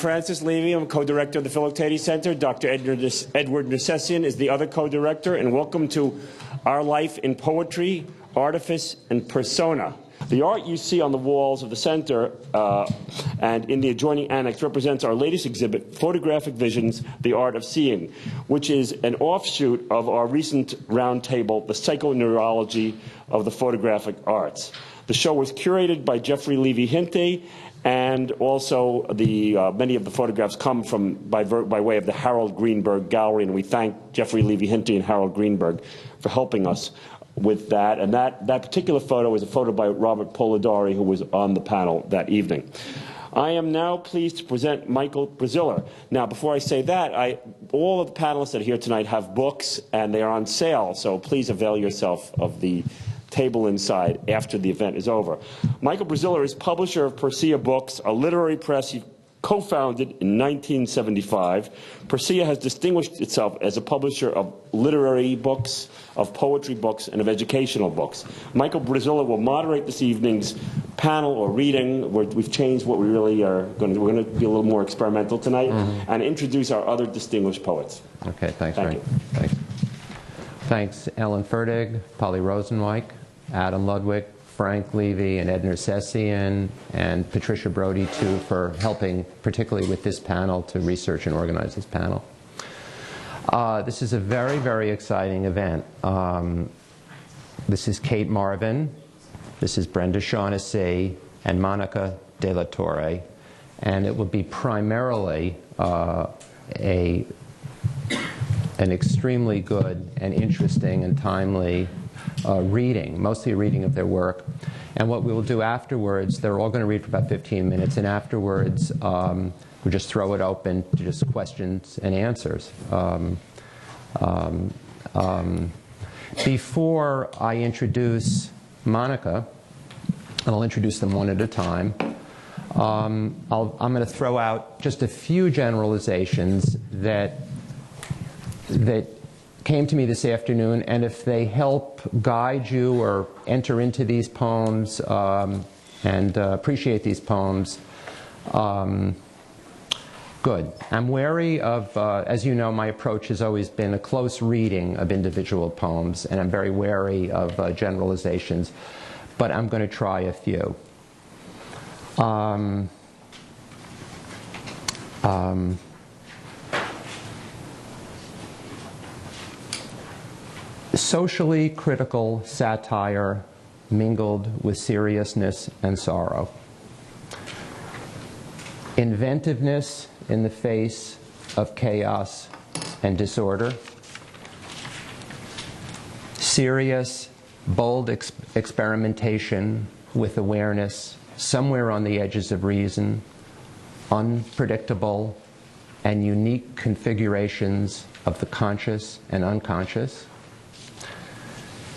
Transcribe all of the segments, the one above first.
Francis Levy. I'm co-director of the Philip Cate Center. Dr. Edward Necessian is the other co-director. And welcome to Our Life in Poetry, Artifice, and Persona. The art you see on the walls of the center and in the adjoining annex represents our latest exhibit, Photographic Visions, The Art of Seeing, which is an offshoot of our recent roundtable, The Psychoneurology of the Photographic Arts. The show was curated by Jeffrey Levy-Hinte, and also many of the photographs come from by way of the Harold Greenberg Gallery, and we thank Jeffrey Levy-Hinte and Harold Greenberg for helping us with that. And that particular photo is a photo by Robert Polidori, who was on the panel that evening. I am now pleased to present Michael Braziller. Now, before I say that, all of the panelists that are here tonight have books, and they are on sale, so please avail yourself of the table inside after the event is over. Michael Braziller is publisher of Persea Books, a literary press he co-founded in 1975. Persea has distinguished itself as a publisher of literary books, of poetry books, and of educational books. Michael Braziller will moderate this evening's panel or reading. We've changed what we really are going to. We're going to be a little more experimental tonight, and introduce our other distinguished poets. Okay, thanks. Thank you. Thanks, Ellen Fertig, Polly Rosenweich, Adam Ludwig, Frank Levy, and Ed Necessian, and Patricia Brody, too, for helping, particularly with this panel, to research and organize this panel. This is a very, very exciting event. This is Cate Marvin, this is Brenda Shaughnessy, and Monica de la Torre, and it will be primarily an extremely good and interesting and timely reading, mostly a reading of their work. And what we will do afterwards, they're all going to read for about 15 minutes, and afterwards we'll just throw it open to just questions and answers. Before I introduce Monica, and I'll introduce them one at a time, I'm going to throw out just a few generalizations that came to me this afternoon, and if they help guide you or enter into these poems and appreciate these poems, good. I'm wary of, as you know, my approach has always been a close reading of individual poems, and I'm very wary of generalizations, but I'm going to try a few. Socially critical satire mingled with seriousness and sorrow. Inventiveness in the face of chaos and disorder. Serious, bold experimentation with awareness somewhere on the edges of reason. Unpredictable and unique configurations of the conscious and unconscious.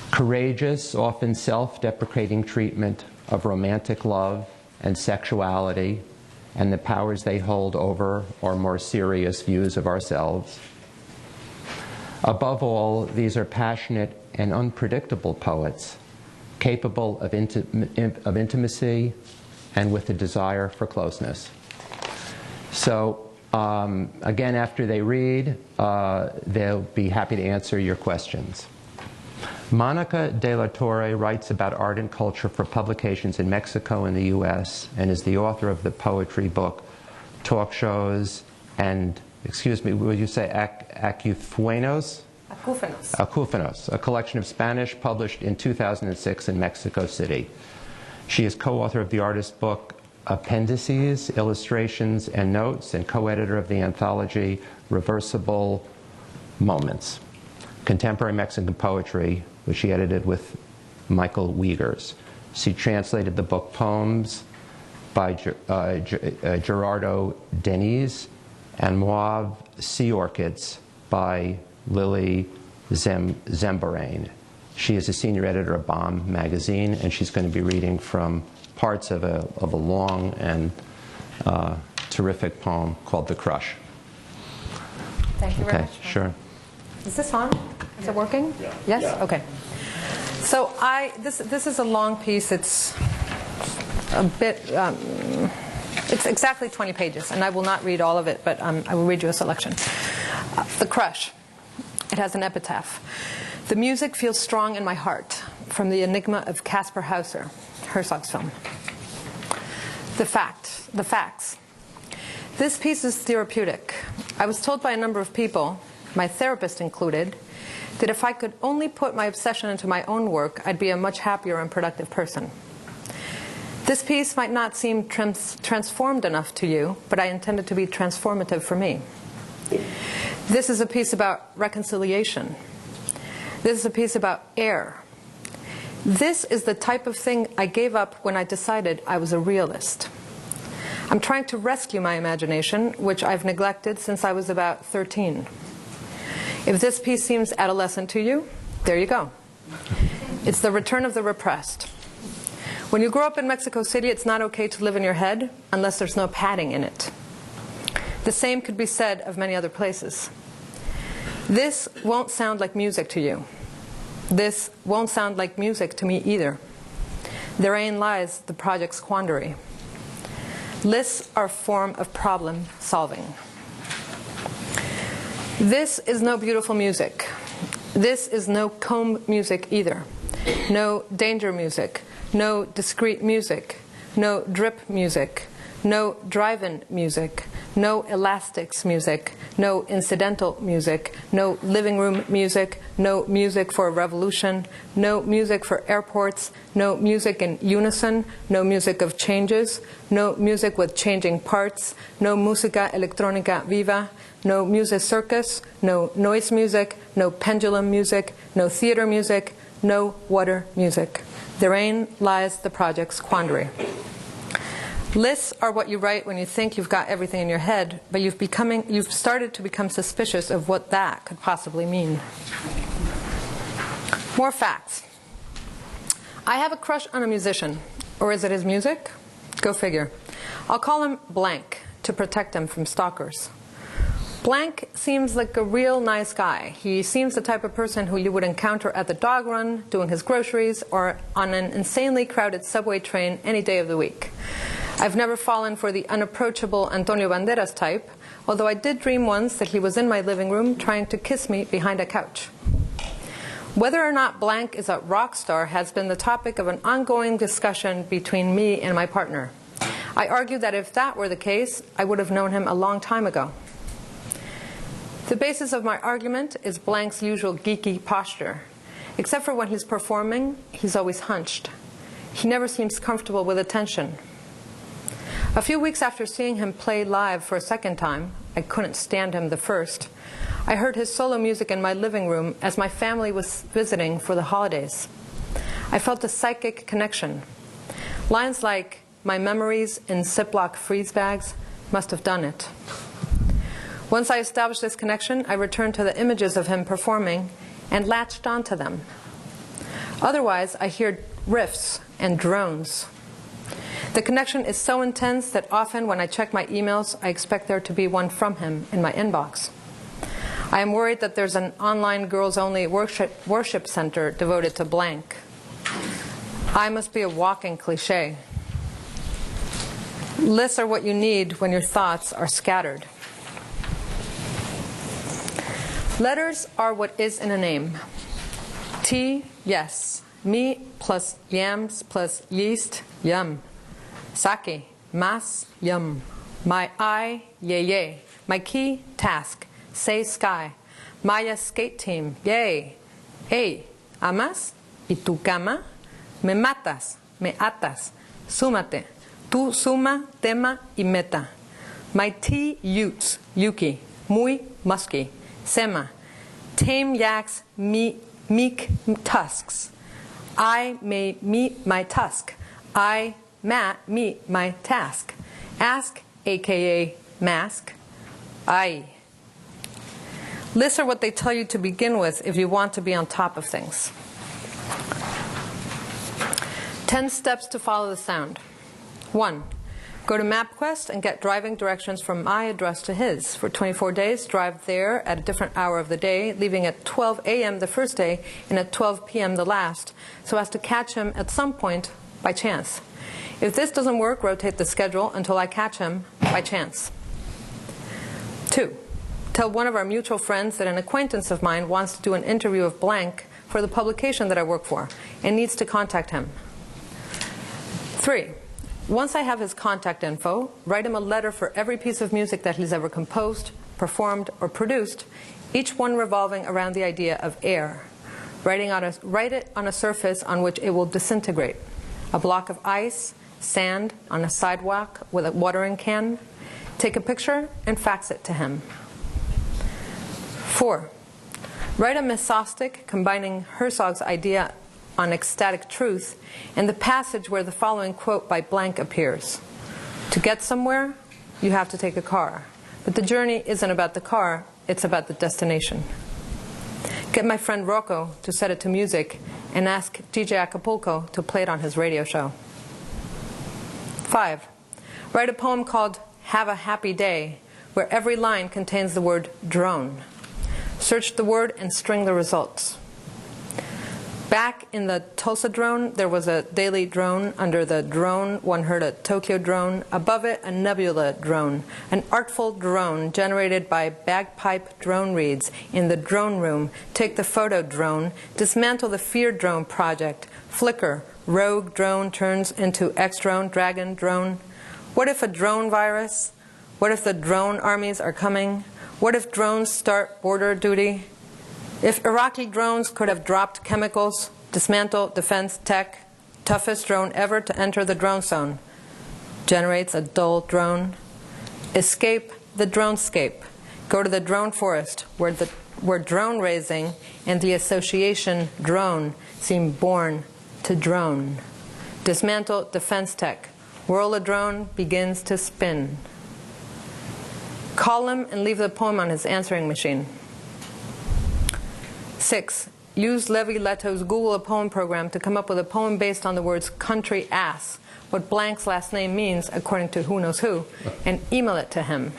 Courageous, often self-deprecating treatment of romantic love and sexuality and the powers they hold over our more serious views of ourselves. Above all, these are passionate and unpredictable poets, capable of intimacy and with a desire for closeness. So, again, after they read, they'll be happy to answer your questions. Monica de la Torre writes about art and culture for publications in Mexico and the US, and is the author of the poetry book, Talk Shows, and, excuse me, will you say Acufuenos? Acufuenos, a collection of Spanish published in 2006 in Mexico City. She is co-author of the artist book, Appendices, Illustrations, and Notes, and co-editor of the anthology, Reversible Moments, Contemporary Mexican Poetry, which she edited with Michael Wiegers. She translated the book Poems by Gerardo Deniz and Mauve Sea Orchids by Lily Zembarane. She is a senior editor of Bomb magazine, and she's going to be reading from parts of a long and terrific poem called The Crush. Thank you very much. Sure. Is this on? Is it working? Yeah. Yes? Yeah. Okay. So this is a long piece. It's a bit It's exactly 20 pages, and I will not read all of it, but I will read you a selection. The Crush. It has an epitaph. The music feels strong in my heart, from the enigma of Caspar Hauser, Herzog's film. The facts. This piece is therapeutic. I was told by a number of people, my therapist included, that if I could only put my obsession into my own work, I'd be a much happier and productive person. This piece might not seem transformed enough to you, but I intend it to be transformative for me. This is a piece about reconciliation. This is a piece about air. This is the type of thing I gave up when I decided I was a realist. I'm trying to rescue my imagination, which I've neglected since I was about 13. If this piece seems adolescent to you, there you go. It's the return of the repressed. When you grow up in Mexico City, it's not okay to live in your head unless there's no padding in it. The same could be said of many other places. This won't sound like music to you. This won't sound like music to me either. Therein lies the project's quandary. Lists are a form of problem solving. This is no beautiful music. This is no comb music either. No danger music. No discreet music. No drip music. No drive-in music. No elastics music. No incidental music. No living room music. No music for a revolution. No music for airports. No music in unison. No music of changes. No music with changing parts. No música electrónica viva. No music circus. No noise music. No pendulum music. No theater music. No water music. Therein lies the project's quandary. Lists are what you write when you think you've got everything in your head, but you've started to become suspicious of what that could possibly mean. More facts. I have a crush on a musician. Or is it his music? Go figure. I'll call him Blank to protect him from stalkers. Blank seems like a real nice guy. He seems the type of person who you would encounter at the dog run, doing his groceries, or on an insanely crowded subway train any day of the week. I've never fallen for the unapproachable Antonio Banderas type, although I did dream once that he was in my living room trying to kiss me behind a couch. Whether or not Blank is a rock star has been the topic of an ongoing discussion between me and my partner. I argue that if that were the case, I would have known him a long time ago. The basis of my argument is Blank's usual geeky posture. Except for when he's performing, he's always hunched. He never seems comfortable with attention. A few weeks after seeing him play live for a second time, I couldn't stand him the first, I heard his solo music in my living room as my family was visiting for the holidays. I felt a psychic connection. Lines like, "My memories in Ziploc freeze bags" must have done it. Once I established this connection, I returned to the images of him performing and latched onto them. Otherwise, I hear riffs and drones. The connection is so intense that often when I check my emails, I expect there to be one from him in my inbox. I am worried that there's an online girls-only worship center devoted to Blank. I must be a walking cliché. Lists are what you need when your thoughts are scattered. Letters are what is in a name. Tea, yes. Me plus yams plus yeast, yum. Sake, mas, yum. My eye, yay. My key, task. Say sky. Maya skate team, yay. Hey, amas? ¿Y tu cama? Me matas, me atas. Súmate. Tu suma, tema y meta. My tea, utes, yuki. Muy musky. Sema. Tame yaks, meek tusks. I may meet my tusk. I meet my task. Ask, aka mask. I. Lists are what they tell you to begin with if you want to be on top of things. 10 steps to follow the sound. 1. Go to MapQuest and get driving directions from my address to his. For 24 days, drive there at a different hour of the day, leaving at 12 a.m. the first day and at 12 p.m. the last, so as to catch him at some point by chance. If this doesn't work, rotate the schedule until I catch him by chance. 2. Tell one of our mutual friends that an acquaintance of mine wants to do an interview of blank for the publication that I work for and needs to contact him. 3. Once I have his contact info, write him a letter for every piece of music that he's ever composed, performed, or produced, each one revolving around the idea of air. Write it on a surface on which it will disintegrate. A block of ice, sand, on a sidewalk with a watering can. Take a picture and fax it to him. 4. Write a mesostic combining Herzog's idea on ecstatic truth and the passage where the following quote by blank appears. To get somewhere, you have to take a car. But the journey isn't about the car, it's about the destination. Get my friend Rocco to set it to music and ask DJ Acapulco to play it on his radio show. 5. Write a poem called Have a Happy Day, where every line contains the word drone. Search the word and string the results. Back in the Tulsa drone, there was a daily drone. Under the drone, one heard a Tokyo drone. Above it, a nebula drone, an artful drone generated by bagpipe drone reeds in the drone room. Take the photo drone, dismantle the fear drone project, flicker, rogue drone turns into X-drone, dragon drone. What if a drone virus? What if the drone armies are coming? What if drones start border duty? If Iraqi drones could have dropped chemicals, dismantle defense tech, toughest drone ever to enter the drone zone, generates a dull drone. Escape the dronescape. Go to the drone forest where drone raising and the association drone seem born to drone. Dismantle defense tech. Whirl a drone begins to spin. Call him and leave the poem on his answering machine. 6. Use Levi Leto's Google a Poem program to come up with a poem based on the words country ass, what blank's last name means according to who knows who, and email it to him.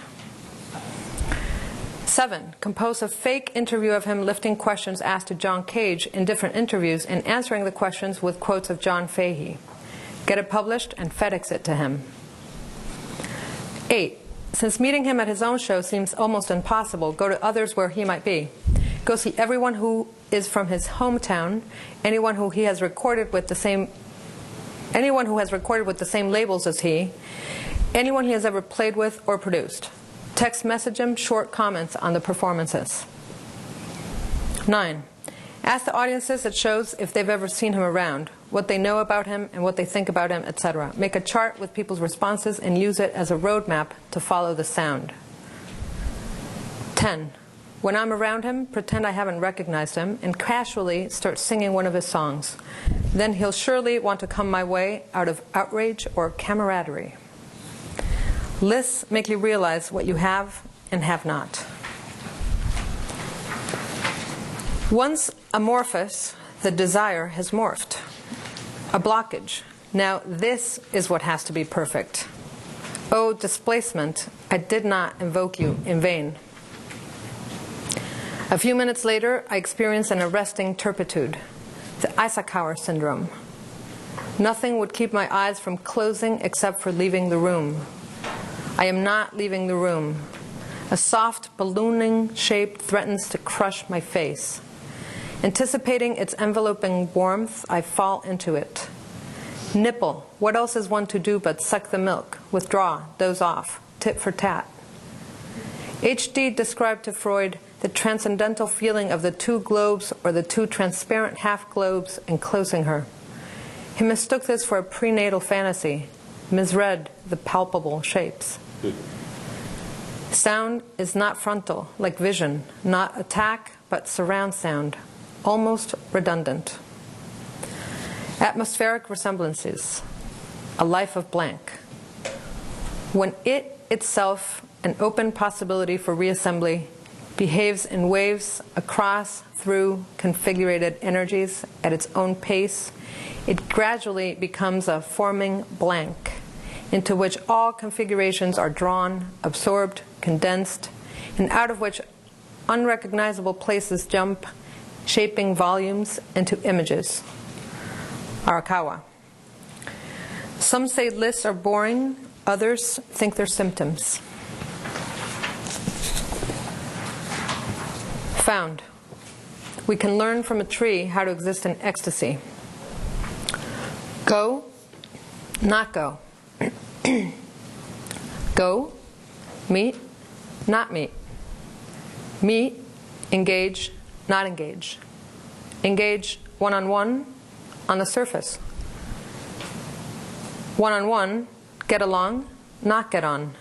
7. Compose a fake interview of him lifting questions asked to John Cage in different interviews and answering the questions with quotes of John Fahey. Get it published and FedEx it to him. 8. Since meeting him at his own show seems almost impossible, go to others where he might be. Go see everyone who is from his hometown, anyone who has recorded with the same labels as he, anyone he has ever played with or produced. Text message him short comments on the performances. 9. Ask the audiences at shows if they've ever seen him around, what they know about him and what they think about him, etc. Make a chart with people's responses and use it as a roadmap to follow the sound. 10. When I'm around him, pretend I haven't recognized him and casually start singing one of his songs. Then he'll surely want to come my way out of outrage or camaraderie. Lists make you realize what you have and have not. Once amorphous, the desire has morphed. A blockage. Now this is what has to be perfect. Oh, displacement, I did not invoke you in vain. A few minutes later, I experienced an arresting turpitude, the Eisenhower syndrome. Nothing would keep my eyes from closing except for leaving the room. I am not leaving the room. A soft, ballooning shape threatens to crush my face. Anticipating its enveloping warmth, I fall into it. Nipple, what else is one to do but suck the milk, withdraw, doze off, tit for tat? H.D. described to Freud the transcendental feeling of the two globes or the two transparent half-globes enclosing her. He mistook this for a prenatal fantasy, misread the palpable shapes. Sound is not frontal, like vision, not attack, but surround sound, almost redundant. Atmospheric resemblances, a life of blank. When it itself, an open possibility for reassembly, behaves in waves across, through configurated energies at its own pace, it gradually becomes a forming blank into which all configurations are drawn, absorbed, condensed, and out of which unrecognizable places jump, shaping volumes into images. Arakawa. Some say lists are boring, others think they're symptoms. Found. We can learn from a tree how to exist in ecstasy. Go, not go. Go, meet, not meet. Meet, engage, not engage. Engage one-on-one on the surface. One-on-one, get along, not get on.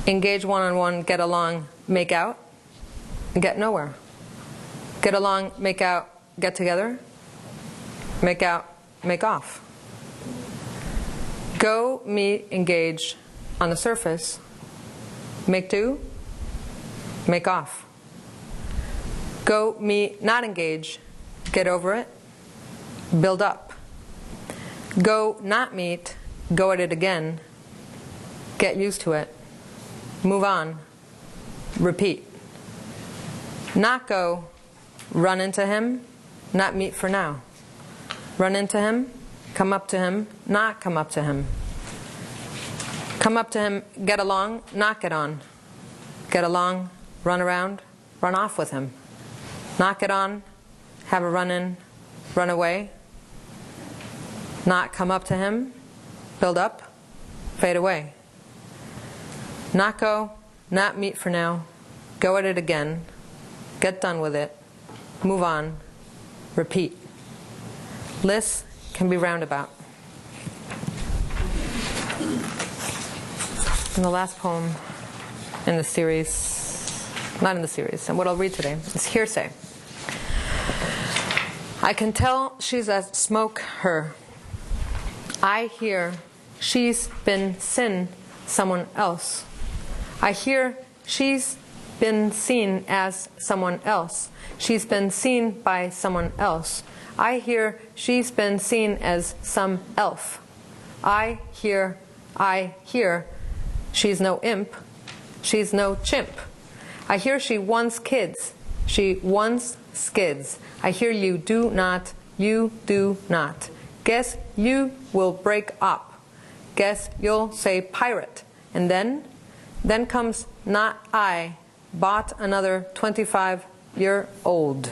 Engage one-on-one, get along, make out, get nowhere. Get along, make out, get together, make out, make off. Go, meet, engage on the surface, make do, make off. Go, meet, not engage, get over it, build up. Go, not meet, go at it again, get used to it, move on, repeat. Not go, run into him, not meet for now. Run into him, come up to him, not come up to him. Come up to him, get along, not get on. Get along, run around, run off with him. Not get on, have a run-in, run away. Not come up to him, build up, fade away. Not go, not meet for now, go at it again, get done with it, move on, repeat. Lists can be roundabout. And the last poem in the series, not in the series, and what I'll read today is Hearsay. I can tell she's as smoke her. I hear she's been sin someone else. I hear she's been seen as someone else. She's been seen by someone else. I hear she's been seen as some elf. I hear she's no imp. She's no chimp. I hear she wants kids. She wants skids. I hear you do not. Guess you will break up. Guess you'll say pirate. And then comes not I, bought another 25-year-old.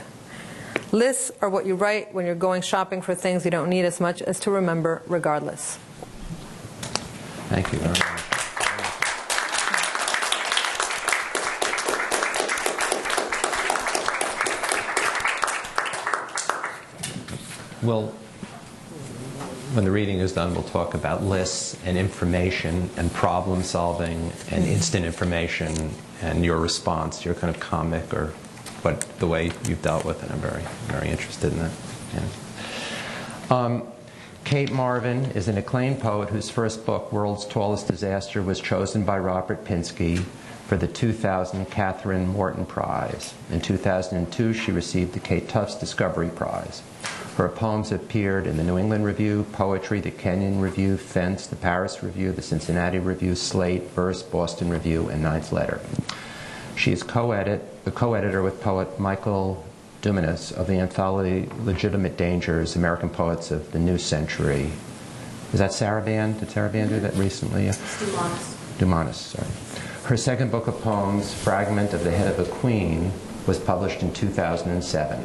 Lists are what you write when you're going shopping for things you don't need as much as to remember regardless. Thank you very much. Well, when the reading is done, we'll talk about lists and information and problem solving and instant information and your response, your kind of comic or the way you've dealt with it. I'm very, very interested in that. Yeah. Cate Marvin is an acclaimed poet whose first book, World's Tallest Disaster, was chosen by Robert Pinsky for the 2000 Catherine Morton Prize. In 2002, she received the Kate Tufts Discovery Prize. Her poems appeared in the New England Review, Poetry, the Kenyon Review, Fence, the Paris Review, the Cincinnati Review, Slate, Verse, Boston Review, and Ninth Letter. She is the co-editor with poet Michael Dumanis of the anthology Legitimate Dangers, American Poets of the New Century. Is that Saravan? Did Saravan do that recently? Dumanis. Dumanis, sorry. Her second book of poems, Fragment of the Head of a Queen, was published in 2007.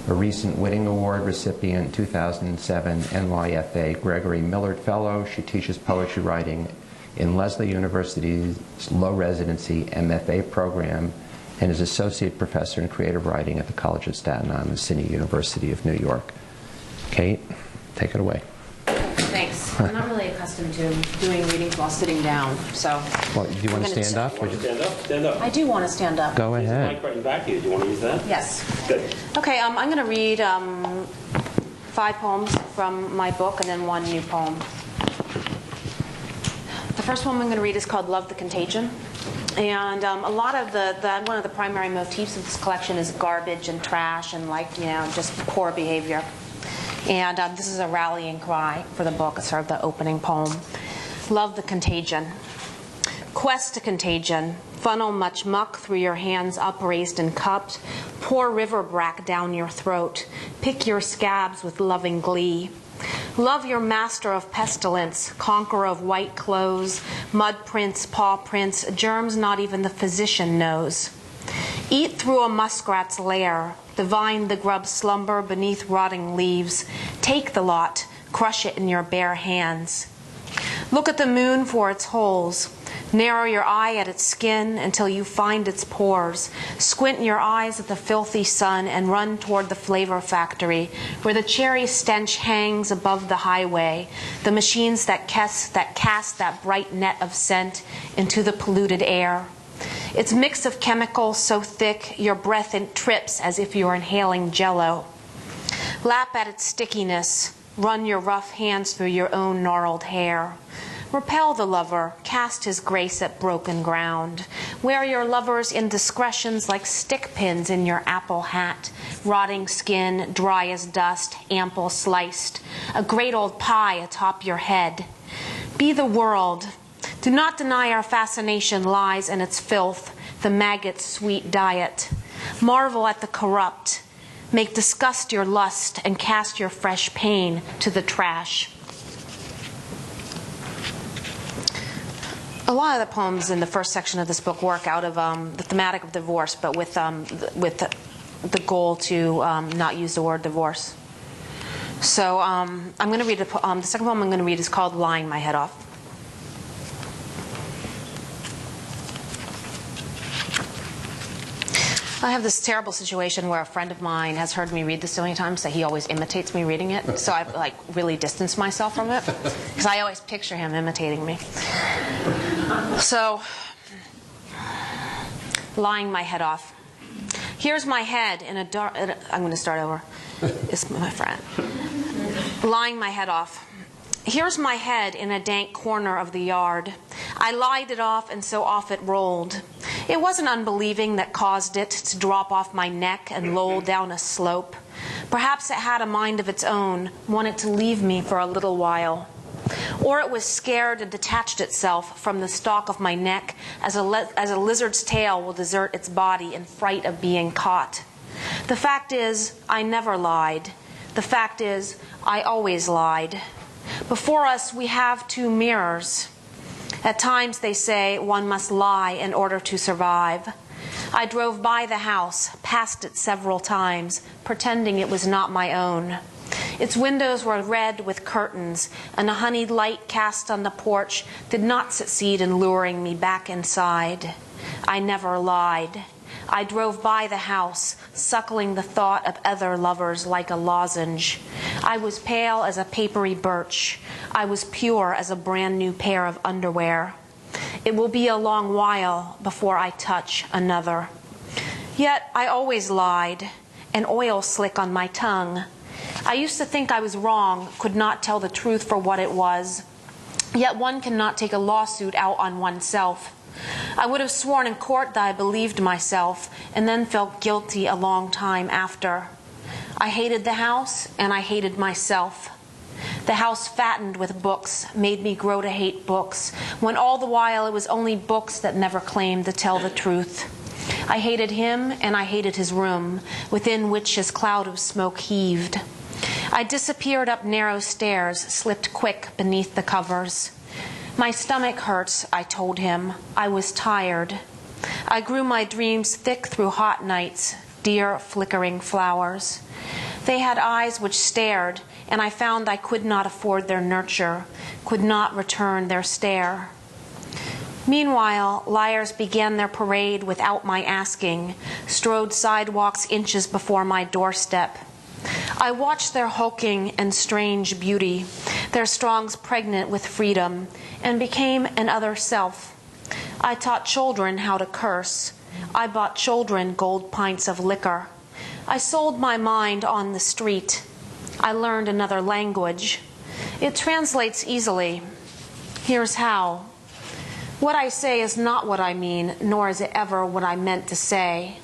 A recent Whitting Award recipient, 2007 NYFA Gregory Millard Fellow, she teaches poetry writing in Lesley University's low residency MFA program and is associate professor in creative writing at the College of Staten Island and SUNY University of New York. Kate, take it away. Thanks. I'm not really accustomed to doing readings while sitting down, so. Well, do you want to stand up? Stand up? Stand up. I do want to stand up. Go There's a ahead. mic right in the back of you. Do you want to use that? Yes. Good. Okay, I'm going to read 5 poems from my book and then 1 new poem. The first one I'm going to read is called Love the Contagion. And a lot of one of the primary motifs of this collection is garbage and trash and just poor behavior. And this is a rallying cry for the book. It's sort of the opening poem. Love the contagion. Quest to contagion. Funnel much muck through your hands upraised and cupped. Pour river brack down your throat. Pick your scabs with loving glee. Love your master of pestilence, conqueror of white clothes, mud prints, paw prints, germs not even the physician knows. Eat through a muskrat's lair, divine the grub's slumber beneath rotting leaves. Take the lot, crush it in your bare hands. Look at the moon for its holes. Narrow your eye at its skin until you find its pores. Squint your eyes at the filthy sun and run toward the flavor factory, where the cherry stench hangs above the highway, the machines that cast that bright net of scent into the polluted air. Its mix of chemicals so thick your breath trips as if you are inhaling jello. Lap at its stickiness. Run your rough hands through your own gnarled hair. Repel the lover, cast his grace at broken ground. Wear your lover's indiscretions like stick pins in your apple hat. Rotting skin, dry as dust, ample sliced. A great old pie atop your head. Be the world. Do not deny our fascination lies in its filth, the maggot's sweet diet. Marvel at the corrupt. Make disgust your lust and cast your fresh pain to the trash. A lot of the poems in the first section of this book work out of the thematic of divorce, but with the goal to not use the word divorce. So I'm going to read the second poem I'm going to read is called "Lying My Head Off." I have this terrible situation where a friend of mine has heard me read this so many times that he always imitates me reading it. So I've really distanced myself from it because I always picture him imitating me. So, lying my head off. Here's my head in a dark. I'm going to start over. It's my friend. Lying my head off. Here's my head in a dank corner of the yard. I lied it off, and so off it rolled. It wasn't unbelieving that caused it to drop off my neck and loll down a slope. Perhaps it had a mind of its own, wanted to leave me for a little while. Or it was scared and detached itself from the stalk of my neck as a lizard's tail will desert its body in fright of being caught. The fact is, I never lied. The fact is, I always lied. Before us, we have two mirrors. At times, they say, one must lie in order to survive. I drove by the house, passed it several times, pretending it was not my own. Its windows were red with curtains, and a honeyed light cast on the porch did not succeed in luring me back inside. I never lied. I drove by the house, suckling the thought of other lovers like a lozenge. I was pale as a papery birch. I was pure as a brand new pair of underwear. It will be a long while before I touch another. Yet I always lied, an oil slick on my tongue. I used to think I was wrong, could not tell the truth for what it was. Yet one cannot take a lawsuit out on oneself. I would have sworn in court that I believed myself, and then felt guilty a long time after. I hated the house, and I hated myself. The house fattened with books, made me grow to hate books, when all the while it was only books that never claimed to tell the truth. I hated him, and I hated his room, within which his cloud of smoke heaved. I disappeared up narrow stairs, slipped quick beneath the covers. My stomach hurts, I told him. I was tired. I grew my dreams thick through hot nights, dear flickering flowers. They had eyes which stared, and I found I could not afford their nurture, could not return their stare. Meanwhile, liars began their parade without my asking, strode sidewalks inches before my doorstep. I watched their hulking and strange beauty, their strongs pregnant with freedom, and became an other self. I taught children how to curse. I bought children gold pints of liquor. I sold my mind on the street. I learned another language. It translates easily. Here's how. What I say is not what I mean, nor is it ever what I meant to say.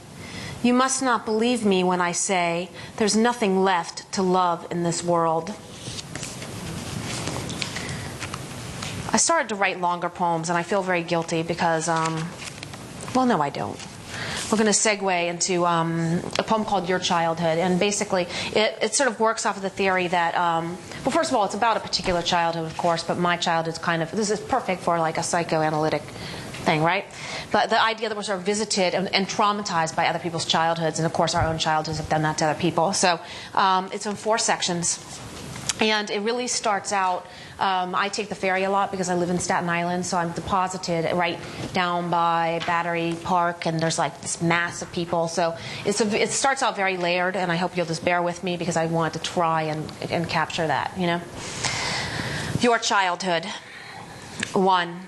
You must not believe me when I say there's nothing left to love in this world. I started to write longer poems, and I feel very guilty because, well, no, I don't. we're going to segue into a poem called Your Childhood. And basically, it sort of works off of the theory that, well, first of all, it's about a particular childhood, of course, but my childhood's kind of, this is perfect for like a psychoanalytic thing, right? But the idea that we're sort of visited and traumatized by other people's childhoods, and of course our own childhoods have done that to other people. So it's in 4 sections. And it really starts out, I take the ferry a lot because I live in Staten Island, so I'm deposited right down by Battery Park, and there's like this mass of people. So it starts out very layered, and I hope you'll just bear with me because I want to try and capture that, you know. Your childhood. 1.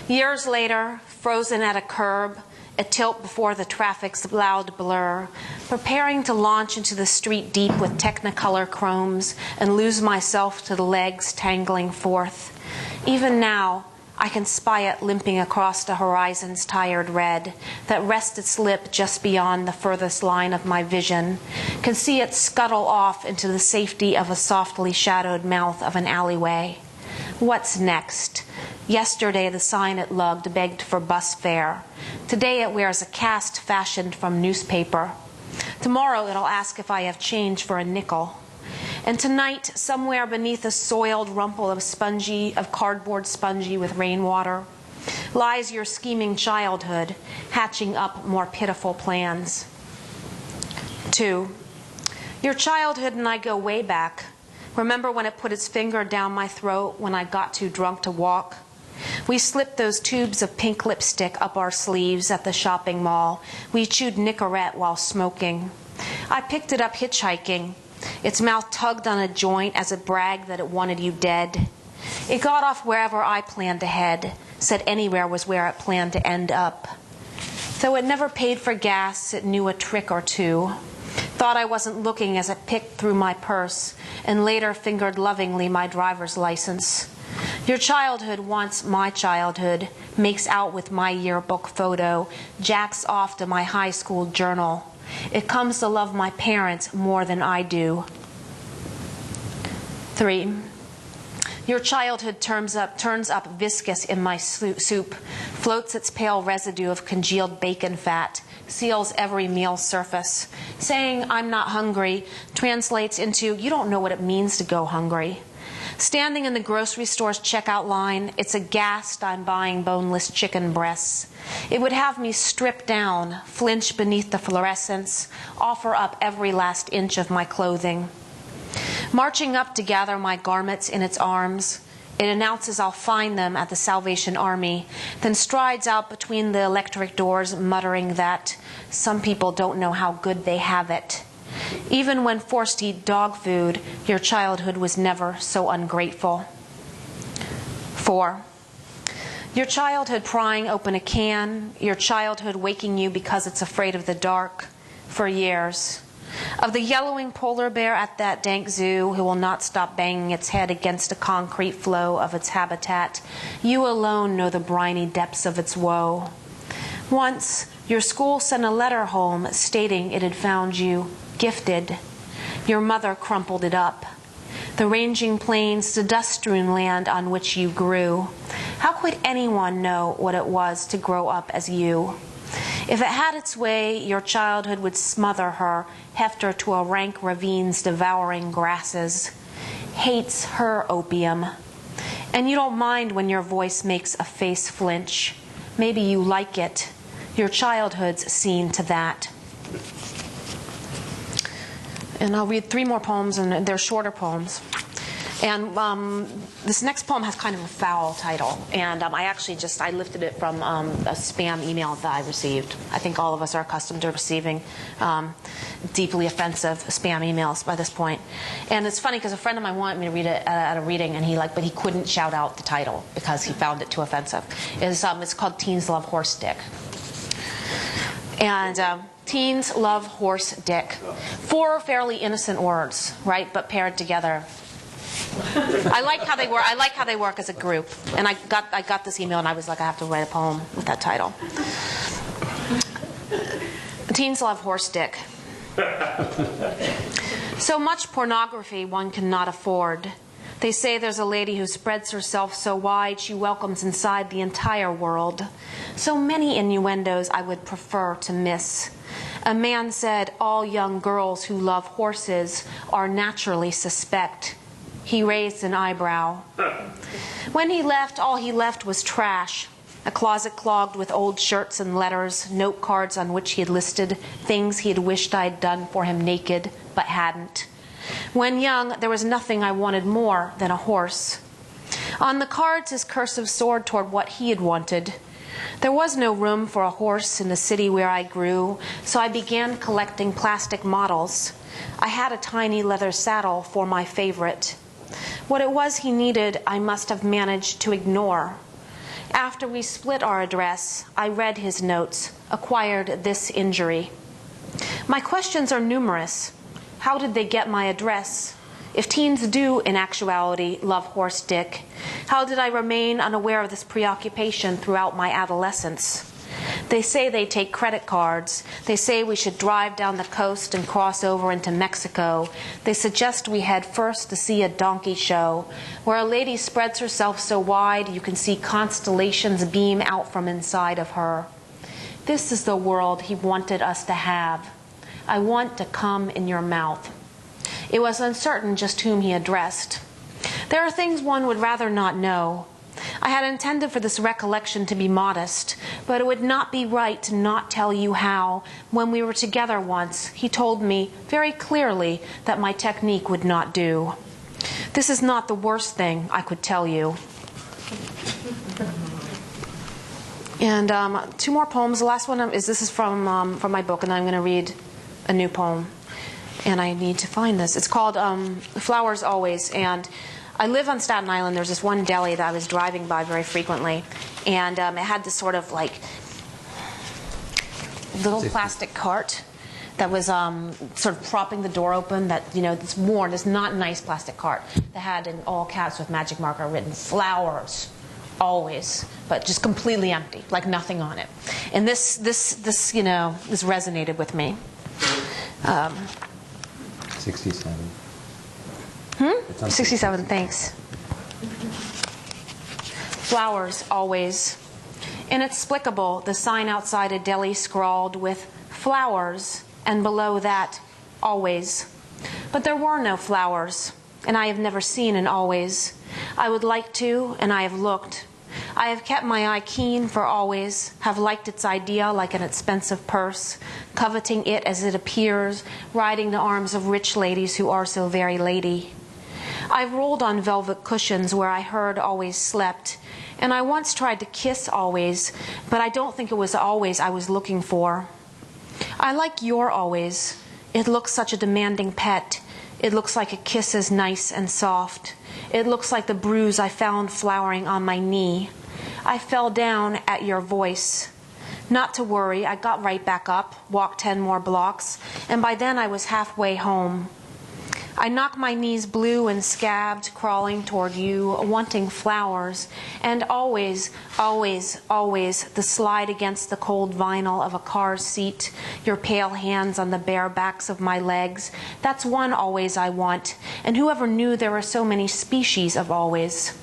Years later, frozen at a curb, a tilt before the traffic's loud blur, preparing to launch into the street deep with technicolor chromes and lose myself to the legs tangling forth. Even now, I can spy it limping across the horizon's tired red that rests its lip just beyond the furthest line of my vision, can see it scuttle off into the safety of a softly shadowed mouth of an alleyway. What's next? Yesterday, the sign it lugged begged for bus fare. Today, it wears a cast fashioned from newspaper. Tomorrow, it'll ask if I have change for a nickel. And tonight, somewhere beneath a soiled rumple of cardboard spongy with rainwater, lies your scheming childhood, hatching up more pitiful plans. 2. Your childhood and I go way back. Remember when it put its finger down my throat when I got too drunk to walk? We slipped those tubes of pink lipstick up our sleeves at the shopping mall. We chewed Nicorette while smoking. I picked it up hitchhiking. Its mouth tugged on a joint as it bragged that it wanted you dead. It got off wherever I planned to head, said anywhere was where it planned to end up. Though it never paid for gas, it knew a trick or two. Thought I wasn't looking as it picked through my purse and later fingered lovingly my driver's license. Your childhood wants my childhood, makes out with my yearbook photo, jacks off to my high school journal. It comes to love my parents more than I do. 3. Your childhood turns up viscous in my soup, floats its pale residue of congealed bacon fat, seals every meal surface. Saying I'm not hungry translates into you don't know what it means to go hungry. Standing in the grocery store's checkout line, it's aghast I'm buying boneless chicken breasts. It would have me strip down, flinch beneath the fluorescence, offer up every last inch of my clothing. Marching up to gather my garments in its arms, it announces I'll find them at the Salvation Army, then strides out between the electric doors muttering that some people don't know how good they have it. Even when forced to eat dog food, your childhood was never so ungrateful. 4. Your childhood prying open a can, your childhood waking you because it's afraid of the dark for years. Of the yellowing polar bear at that dank zoo who will not stop banging its head against a concrete flow of its habitat, you alone know the briny depths of its woe. Once, your school sent a letter home stating it had found you gifted. Your mother crumpled it up. The ranging plains, the dust-strewn land on which you grew. How could anyone know what it was to grow up as you? If it had its way, your childhood would smother her, heft her to a rank ravine's devouring grasses. Hates her opium. And you don't mind when your voice makes a face flinch. Maybe you like it. Your childhood's seen to that. And I'll read 3 more poems, and they're shorter poems. And this next poem has kind of a foul title. And I lifted it from a spam email that I received. I think all of us are accustomed to receiving deeply offensive spam emails by this point. And it's funny because a friend of mine wanted me to read it at a reading, and but he couldn't shout out the title because he found it too offensive. It's called Teens Love Horse Dick. And teens love horse dick. 4 fairly innocent words, right? But paired together. I like how they work. I like how they work as a group. And I got this email, and I was like, I have to write a poem with that title. Teens love horse dick. So much pornography one cannot afford. They say there's a lady who spreads herself so wide she welcomes inside the entire world. So many innuendos I would prefer to miss. A man said all young girls who love horses are naturally suspect. He raised an eyebrow. When he left, all he left was trash. A closet clogged with old shirts and letters, note cards on which he had listed things he had wished I'd done for him naked, but hadn't. When young, there was nothing I wanted more than a horse. On the cards, his cursive soared toward what he had wanted. There was no room for a horse in the city where I grew, so I began collecting plastic models. I had a tiny leather saddle for my favorite. What it was he needed, I must have managed to ignore. After we split our address, I read his notes, acquired this injury. My questions are numerous. How did they get my address? If teens do, in actuality, love horse dick, how did I remain unaware of this preoccupation throughout my adolescence? They say they take credit cards. They say we should drive down the coast and cross over into Mexico. They suggest we head first to see a donkey show, where a lady spreads herself so wide you can see constellations beam out from inside of her. This is the world he wanted us to have. I want to come in your mouth. It was uncertain just whom he addressed. There are things one would rather not know. I had intended for this recollection to be modest, but it would not be right to not tell you how, when we were together once, he told me very clearly that my technique would not do. This is not the worst thing I could tell you. And two more poems. The last one is from my book, and then I'm going to read a new poem. And I need to find this. It's called Flowers Always. And I live on Staten Island. There's this one deli that I was driving by very frequently. And it had this sort of like little plastic cart that was sort of propping the door open, that, you know, it's worn, this not nice plastic cart that had in all caps with magic marker written, "Flowers Always," but just completely empty, like nothing on it. And this you know, this resonated with me. 67. 67, thanks. Flowers always. Inexplicable, the sign outside a deli scrawled with "flowers," and below that, "always." But there were no flowers, and I have never seen an always. I would like to, and I have looked. I have kept my eye keen for always, have liked its idea like an expensive purse, coveting it as it appears, riding the arms of rich ladies who are so very lady. I've rolled on velvet cushions where I heard always slept, and I once tried to kiss always, but I don't think it was always I was looking for. I like your always. It looks such a demanding pet. It looks like a kiss is nice and soft. It looks like the bruise I found flowering on my knee. I fell down at your voice. Not to worry, I got right back up, walked 10 more blocks, and by then I was halfway home. I knocked my knees blue and scabbed, crawling toward you, wanting flowers, and always, always, always the slide against the cold vinyl of a car seat, your pale hands on the bare backs of my legs. That's one always I want, and whoever knew there were so many species of always.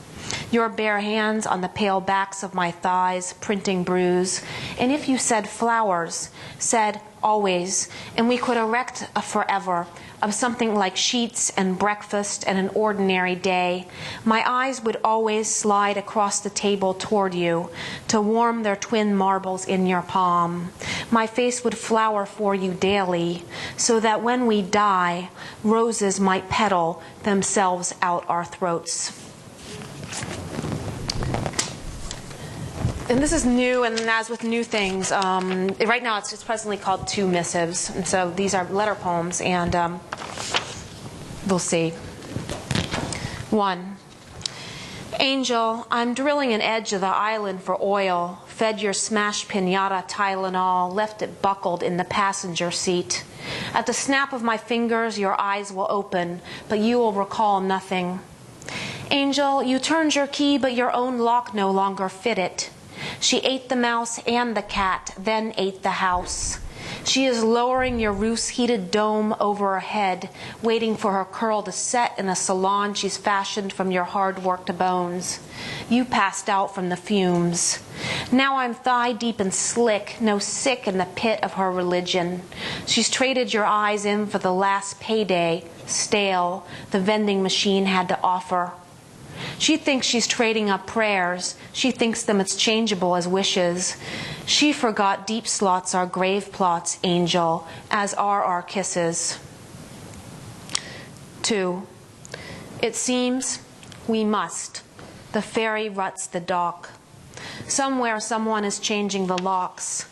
Your bare hands on the pale backs of my thighs, printing bruise. And if you said flowers, said always, and we could erect a forever of something like sheets and breakfast and an ordinary day, my eyes would always slide across the table toward you to warm their twin marbles in your palm. My face would flower for you daily, so that when we die, roses might petal themselves out our throats. And this is new, and as with new things, right now it's presently called Two Missives. And so these are letter poems, and we'll see. 1. Angel, I'm drilling an edge of the island for oil, fed your smashed pinata Tylenol, left it buckled in the passenger seat. At the snap of my fingers, your eyes will open, but you will recall nothing. Angel, you turned your key, but your own lock no longer fit it. She ate the mouse and the cat, then ate the house. She is lowering your roof's-heated dome over her head, waiting for her curl to set in a salon she's fashioned from your hard-worked bones. You passed out from the fumes. Now I'm thigh-deep and slick, no sick in the pit of her religion. She's traded your eyes in for the last payday, stale, the vending machine had to offer. She thinks she's trading up prayers. She thinks them as changeable as wishes. She forgot deep slots are grave plots, angel, as are our kisses. 2. It seems we must. The ferry ruts the dock. Somewhere someone is changing the locks.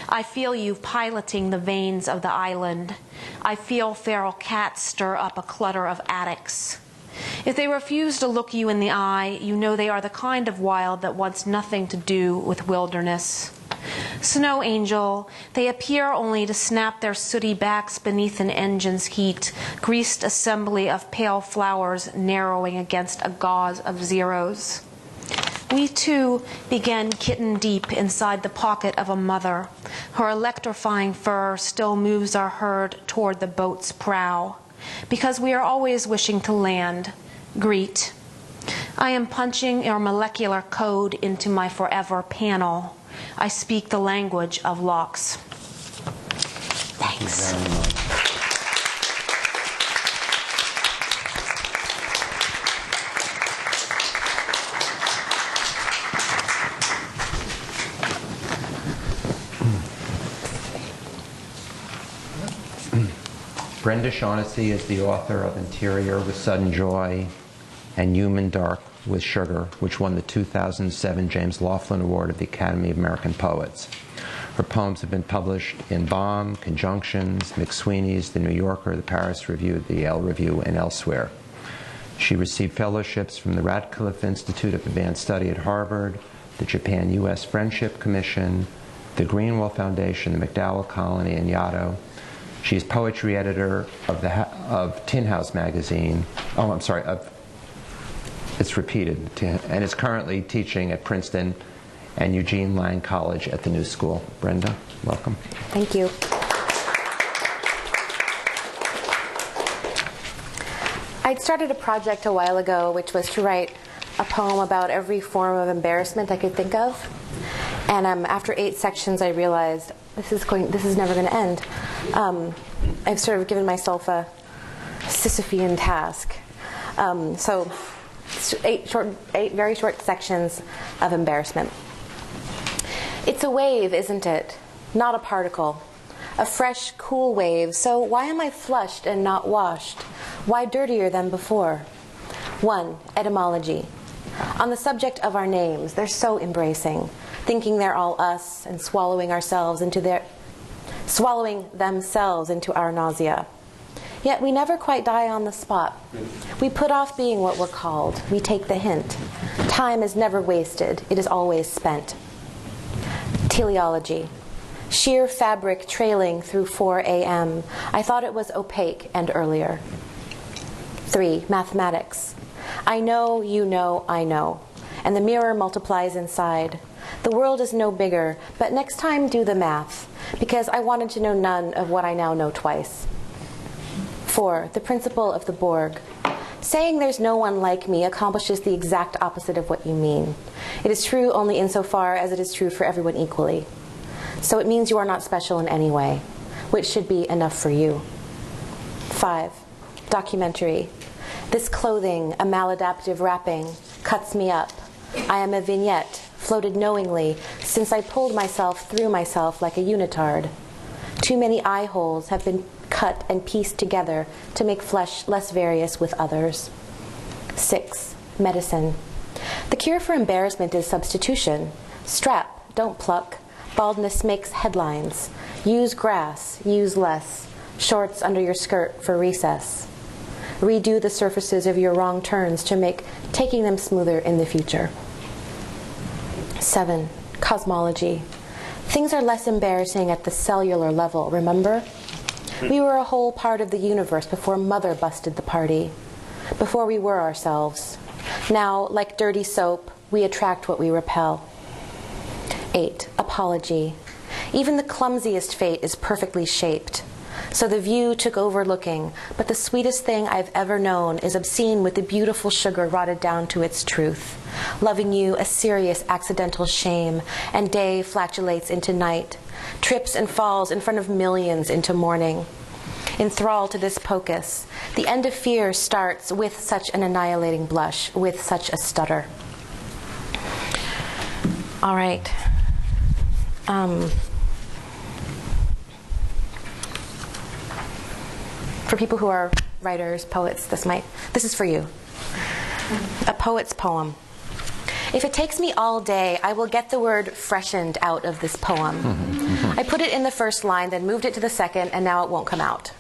I feel you piloting the veins of the island. I feel feral cats stir up a clutter of attics. If they refuse to look you in the eye, you know they are the kind of wild that wants nothing to do with wilderness. Snow angel, they appear only to snap their sooty backs beneath an engine's heat, greased assembly of pale flowers narrowing against a gauze of zeros. We too began kitten deep inside the pocket of a mother. Her electrifying fur still moves our herd toward the boat's prow. Because we are always wishing to land, greet. I am punching your molecular code into my forever panel. I speak the language of locks. Thanks. Thank you very much. Brenda Shaughnessy is the author of Interior with Sudden Joy and Human Dark with Sugar, which won the 2007 James Laughlin Award of the Academy of American Poets. Her poems have been published in Bomb, Conjunctions, McSweeney's, The New Yorker, the Paris Review, the Yale Review, and elsewhere. She received fellowships from the Radcliffe Institute of Advanced Study at Harvard, the Japan-U.S. Friendship Commission, the Greenwell Foundation, the MacDowell Colony, and Yaddo. She is poetry editor of Tin House magazine. Oh, I'm sorry. It's repeated, and is currently teaching at Princeton and Eugene Lang College at the New School. Brenda, welcome. Thank you. I'd started a project a while ago, which was to write a poem about every form of embarrassment I could think of. And after 8 sections, I realized this is never going to end. I've sort of given myself a Sisyphean task. So 8 very short sections of embarrassment. It's a wave, isn't it? Not a particle. A fresh, cool wave. So why am I flushed and not washed? Why dirtier than before? 1. Etymology. On the subject of our names, they're so embracing, thinking they're all us and swallowing themselves into our nausea. Yet we never quite die on the spot. We put off being what we're called. We take the hint. Time is never wasted. It is always spent. Teleology. Sheer fabric trailing through 4 a.m. I thought it was opaque and earlier. 3. Mathematics. I know, you know, I know. And the mirror multiplies inside. The world is no bigger, but next time do the math, because I wanted to know none of what I now know twice. 4. The principle of the Borg. Saying there's no one like me accomplishes the exact opposite of what you mean. It is true only insofar as it is true for everyone equally. So it means you are not special in any way, which should be enough for you. 5. Documentary. This clothing, a maladaptive wrapping, cuts me up. I am a vignette, floated knowingly, since I pulled myself through myself like a unitard. Too many eye holes have been cut and pieced together to make flesh less various with others. 6. Medicine. The cure for embarrassment is substitution. Strap, don't pluck. Baldness makes headlines. Use grass, use less. Shorts under your skirt for recess. Redo the surfaces of your wrong turns to make taking them smoother in the future. 7. Cosmology. Things are less embarrassing at the cellular level, remember? We were a whole part of the universe before Mother busted the party, before we were ourselves. Now, like dirty soap, we attract what we repel. 8. Apology. Even the clumsiest fate is perfectly shaped. So the view took over looking, but the sweetest thing I've ever known is obscene with the beautiful sugar rotted down to its truth. Loving you a serious accidental shame, and day flatulates into night, trips and falls in front of millions into morning. Enthralled to this pocus, the end of fear starts with such an annihilating blush, with such a stutter. All right. For people who are writers, poets, this is for you. A poet's poem. If it takes me all day, I will get the word freshened out of this poem. I put it in the first line, then moved it to the second, and now it won't come out.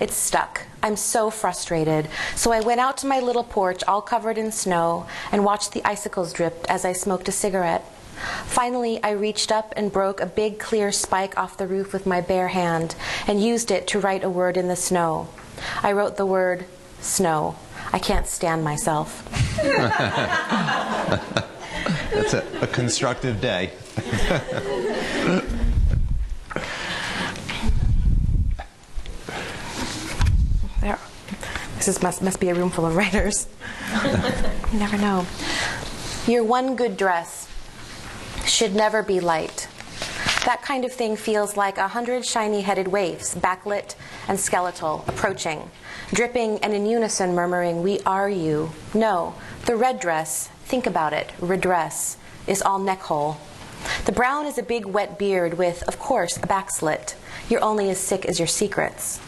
It's stuck. I'm so frustrated. So I went out to my little porch, all covered in snow, and watched the icicles drip as I smoked a cigarette. Finally, I reached up and broke a big clear spike off the roof with my bare hand and used it to write a word in the snow. I wrote the word snow. I can't stand myself. That's a constructive day. There. This must be a room full of writers. You never know. Your one good dress should never be light. That kind of thing feels like 100 shiny-headed waifs, backlit and skeletal, approaching, dripping and in unison murmuring, "We are you." No, the red dress, think about it, redress, is all neck-hole. The brown is a big wet beard with, of course, a backslit. You're only as sick as your secrets.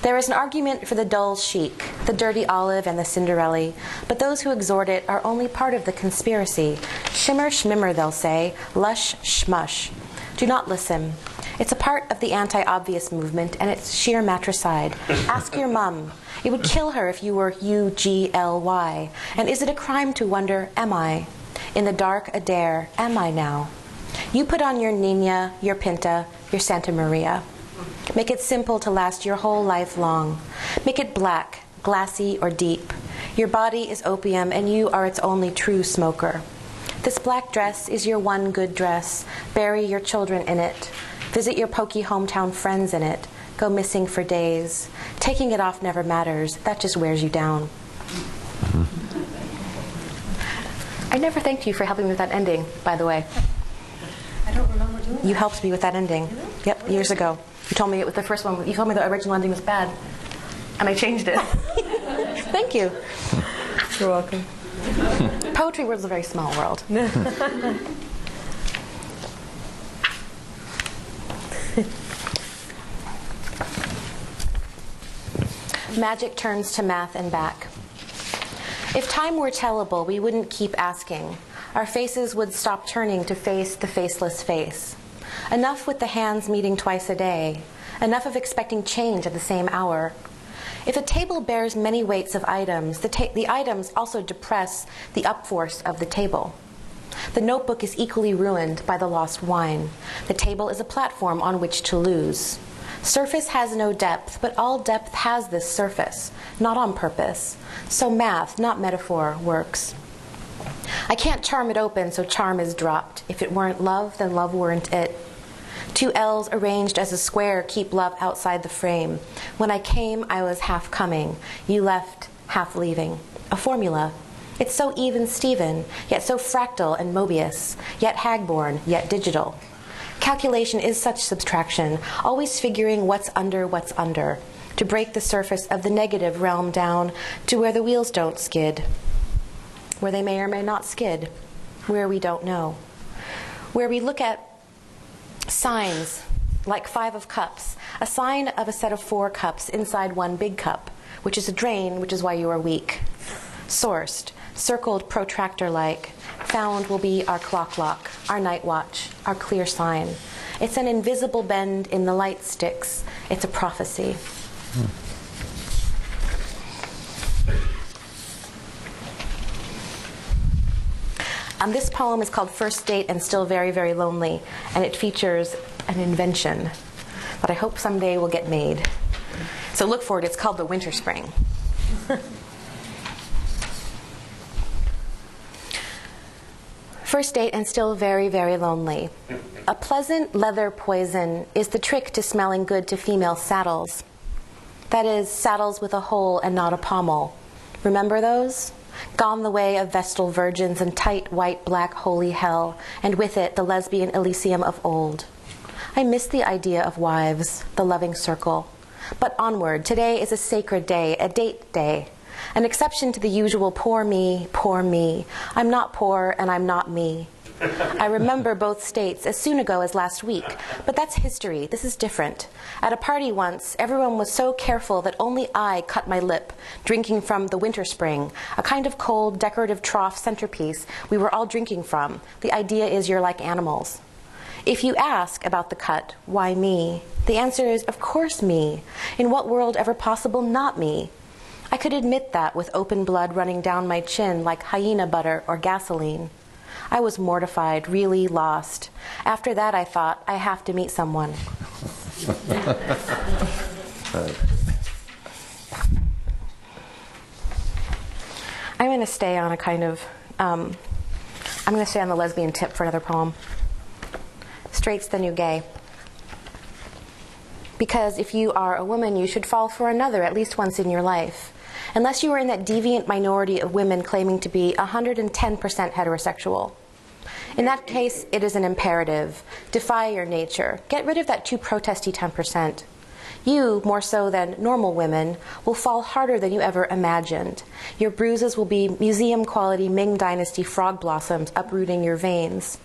There is an argument for the dull chic, the dirty olive and the Cinderella, but those who exhort it are only part of the conspiracy. Shimmer schmimmer, they'll say, lush schmush. Do not listen. It's a part of the anti-obvious movement, and it's sheer matricide. Ask your mum. It would kill her if you were UGLY. And is it a crime to wonder, am I? In the dark, a dare, am I now? You put on your Nina, your Pinta, your Santa Maria. Make it simple to last your whole life long. Make it black, glassy, or deep. Your body is opium, and you are its only true smoker. This black dress is your one good dress. Bury your children in it. Visit your pokey hometown friends in it. Go missing for days. Taking it off never matters. That just wears you down. I never thanked you for helping me with that ending, by the way. I don't remember doing that. You helped me with that ending. Yep, years ago. You told me it was the first one. You told me the original ending was bad, and I changed it. Thank you. You're welcome. Poetry world is a very small world. Magic turns to math and back. If time were tellable, we wouldn't keep asking. Our faces would stop turning to face the faceless face. Enough with the hands meeting twice a day. Enough of expecting change at the same hour. If a table bears many weights of items, the items also depress the upforce of the table. The notebook is equally ruined by the lost wine. The table is a platform on which to lose. Surface has no depth, but all depth has this surface, not on purpose. So math, not metaphor, works. I can't charm it open, so charm is dropped. If it weren't love, then love weren't it. Two L's arranged as a square keep love outside the frame. When I came, I was half coming. You left, half leaving. A formula. It's so even Steven, yet so fractal and Mobius, yet Hagborn, yet digital. Calculation is such subtraction, always figuring what's under, to break the surface of the negative realm down to where the wheels don't skid, where they may or may not skid, where we don't know. Where we look at signs like 5 of cups, a sign of a set of 4 cups inside one big cup, which is a drain, which is why you are weak. Sourced, circled protractor-like, found will be our clock lock, our night watch, our clear sign. It's an invisible bend in the light sticks. It's a prophecy. This poem is called First Date and Still Very, Very Lonely, and it features an invention that I hope someday will get made. So look for it. It's called the Winter Spring. First date and still very, very lonely. A pleasant leather poison is the trick to smelling good to female saddles. That is, saddles with a hole and not a pommel. Remember those? Gone the way of Vestal virgins and tight white black holy hell, and with it the lesbian Elysium of old. I miss the idea of wives, the loving circle. But onward, today is a sacred day, a date day. An exception to the usual poor me, poor me. I'm not poor and I'm not me. I remember both states as soon ago as last week, but that's history. This is different. At a party once, everyone was so careful that only I cut my lip, drinking from the winter spring, a kind of cold, decorative trough centerpiece we were all drinking from. The idea is you're like animals. If you ask about the cut, why me? The answer is, of course me. In what world ever possible not me? I could admit that with open blood running down my chin like hyena butter or gasoline. I was mortified, really lost. After that, I thought, I have to meet someone. I'm going to stay on a kind of, I'm going to stay on the lesbian tip for another poem. Straight's the new gay. Because if you are a woman, you should fall for another at least once in your life. Unless you are in that deviant minority of women claiming to be 110% heterosexual. In that case, it is an imperative. Defy your nature. Get rid of that too protesty 10%. You, more so than normal women, will fall harder than you ever imagined. Your bruises will be museum-quality Ming Dynasty frog blossoms uprooting your veins.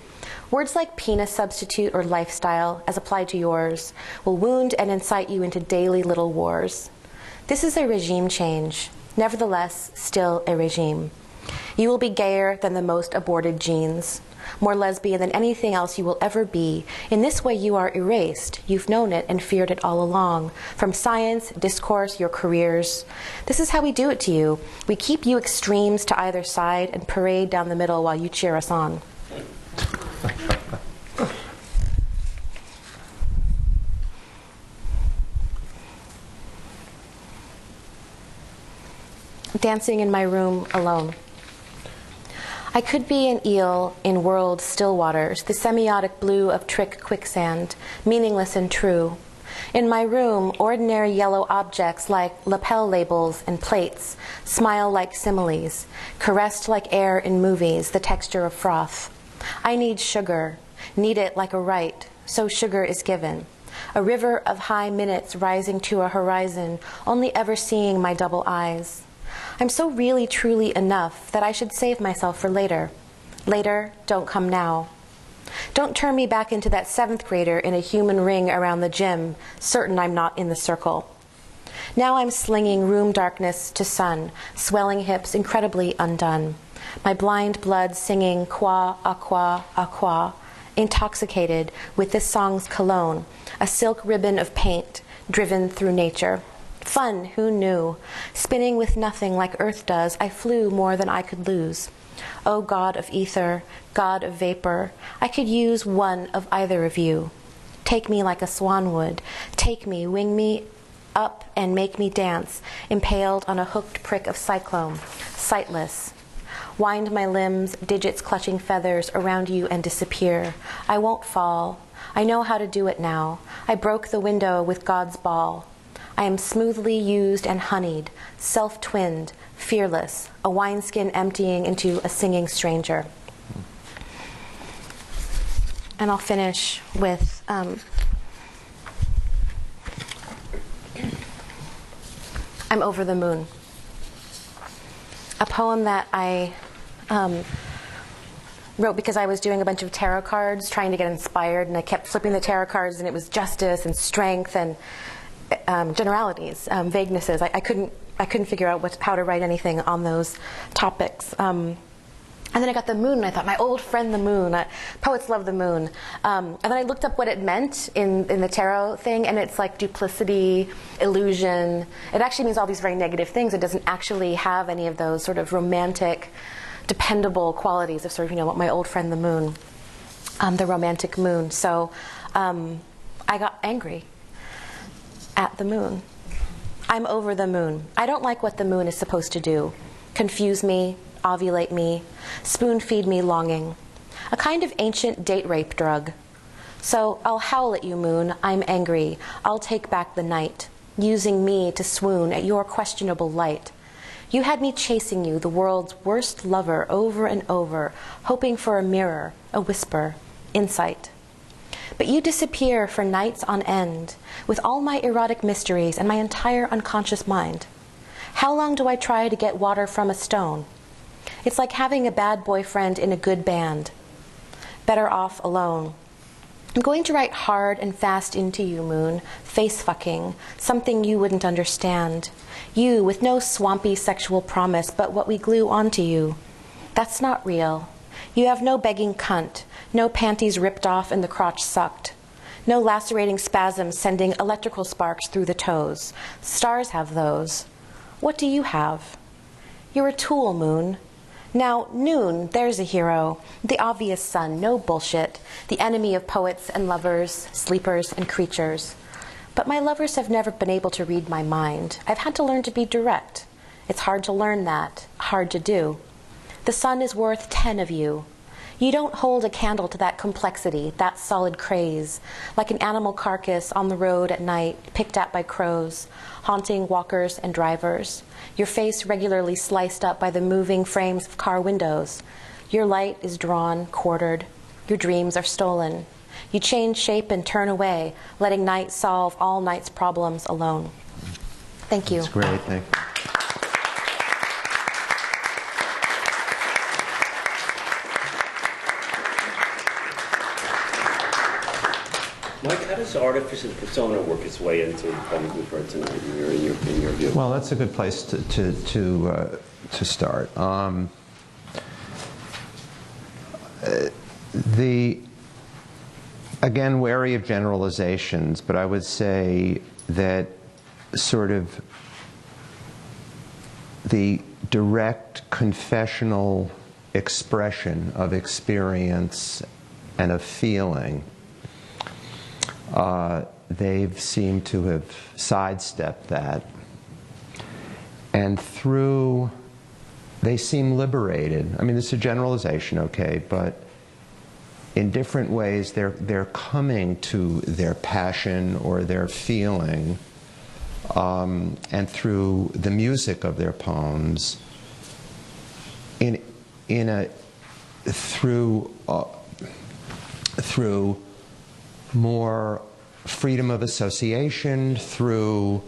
Words like penis substitute or lifestyle, as applied to yours, will wound and incite you into daily little wars. This is a regime change. Nevertheless, still a regime. You will be gayer than the most aborted genes, more lesbian than anything else you will ever be. In this way you are erased. You've known it and feared it all along. From science, discourse, your careers. This is how we do it to you. We keep you extremes to either side and parade down the middle while you cheer us on. Dancing in my room alone. I could be an eel in world still waters, the semiotic blue of trick quicksand, meaningless and true. In my room, ordinary yellow objects like lapel labels and plates smile like similes, caressed like air in movies, the texture of froth. I need sugar, need it like a right, so sugar is given. A river of high minutes rising to a horizon, only ever seeing my double eyes. I'm so really truly enough that I should save myself for later. Later, don't come now. Don't turn me back into that 7th grader in a human ring around the gym, certain I'm not in the circle. Now I'm slinging room darkness to sun, swelling hips incredibly undone. My blind blood singing qua, aqua, aqua, intoxicated with this song's cologne, a silk ribbon of paint driven through nature. Fun, who knew? Spinning with nothing like earth does, I flew more than I could lose. O God of ether, God of vapor, I could use one of either of you. Take me like a swan would. Take me, wing me up and make me dance, impaled on a hooked prick of cyclone, sightless. Wind my limbs, digits clutching feathers around you and disappear. I won't fall. I know how to do it now. I broke the window with God's ball. I am smoothly used and honeyed, self-twinned, fearless, a wineskin emptying into a singing stranger. And I'll finish with I'm Over the Moon, a poem that I wrote because I was doing a bunch of tarot cards, trying to get inspired, and I kept flipping the tarot cards, and it was justice and strength and generalities, vaguenesses. I couldn't figure out how to write anything on those topics. And then I got the moon, and I thought, my old friend the moon. Poets love the moon. And then I looked up what it meant in the tarot thing, and it's like duplicity, illusion. It actually means all these very negative things. It doesn't actually have any of those sort of romantic, dependable qualities of sort of, my old friend the moon, the romantic moon. So I got angry at the moon. I'm over the moon. I don't like what the moon is supposed to do. Confuse me, ovulate me, spoon feed me longing. a kind of ancient date rape drug. So I'll howl at you, moon, I'm angry, I'll take back the night, using me to swoon at your questionable light. You had me chasing you, the world's worst lover, over and over, hoping for a mirror, a whisper, insight. But you disappear for nights on end, with all my erotic mysteries and my entire unconscious mind. How long do I try to get water from a stone? It's like having a bad boyfriend in a good band. Better off alone. I'm going to write hard and fast into you, moon, face-fucking, something you wouldn't understand. You with no swampy sexual promise, but what we glue onto you. That's not real. You have no begging cunt, no panties ripped off and the crotch sucked, no lacerating spasms sending electrical sparks through the toes. Stars have those. What do you have? You're a tool, moon. Now, noon, there's a hero, the obvious sun, no bullshit, the enemy of poets and lovers, sleepers and creatures. But my lovers have never been able to read my mind. I've had to learn to be direct. It's hard to learn that, hard to do. The sun is worth 10 of you. You don't hold a candle to that complexity, that solid craze, like an animal carcass on the road at night, picked at by crows, haunting walkers and drivers, your face regularly sliced up by the moving frames of car windows. Your light is drawn, quartered. Your dreams are stolen. You change shape and turn away, letting night solve all night's problems alone. Thank you. That's great. Thank you. Mike, how does Artifice and Persona work its way into the poems we've heard tonight in your view? Well, that's a good place to start. Again, wary of generalizations, but I would say that sort of the direct confessional expression of experience and of feeling, they've seemed to have sidestepped that. And they seem liberated. I mean, this is a generalization, okay, but in different ways they're coming to their passion or their feeling, and through the music of their poems, through more freedom of association, through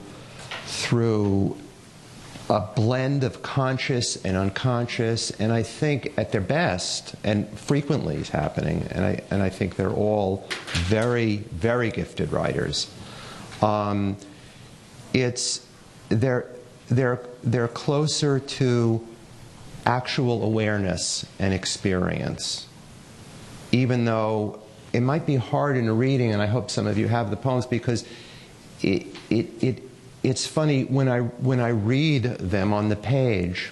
a blend of conscious and unconscious, and I think at their best, and frequently is happening, and I think they're all very, very gifted writers. They're closer to actual awareness and experience, even though it might be hard in a reading, and I hope some of you have the poems, because it's funny when I read them on the page.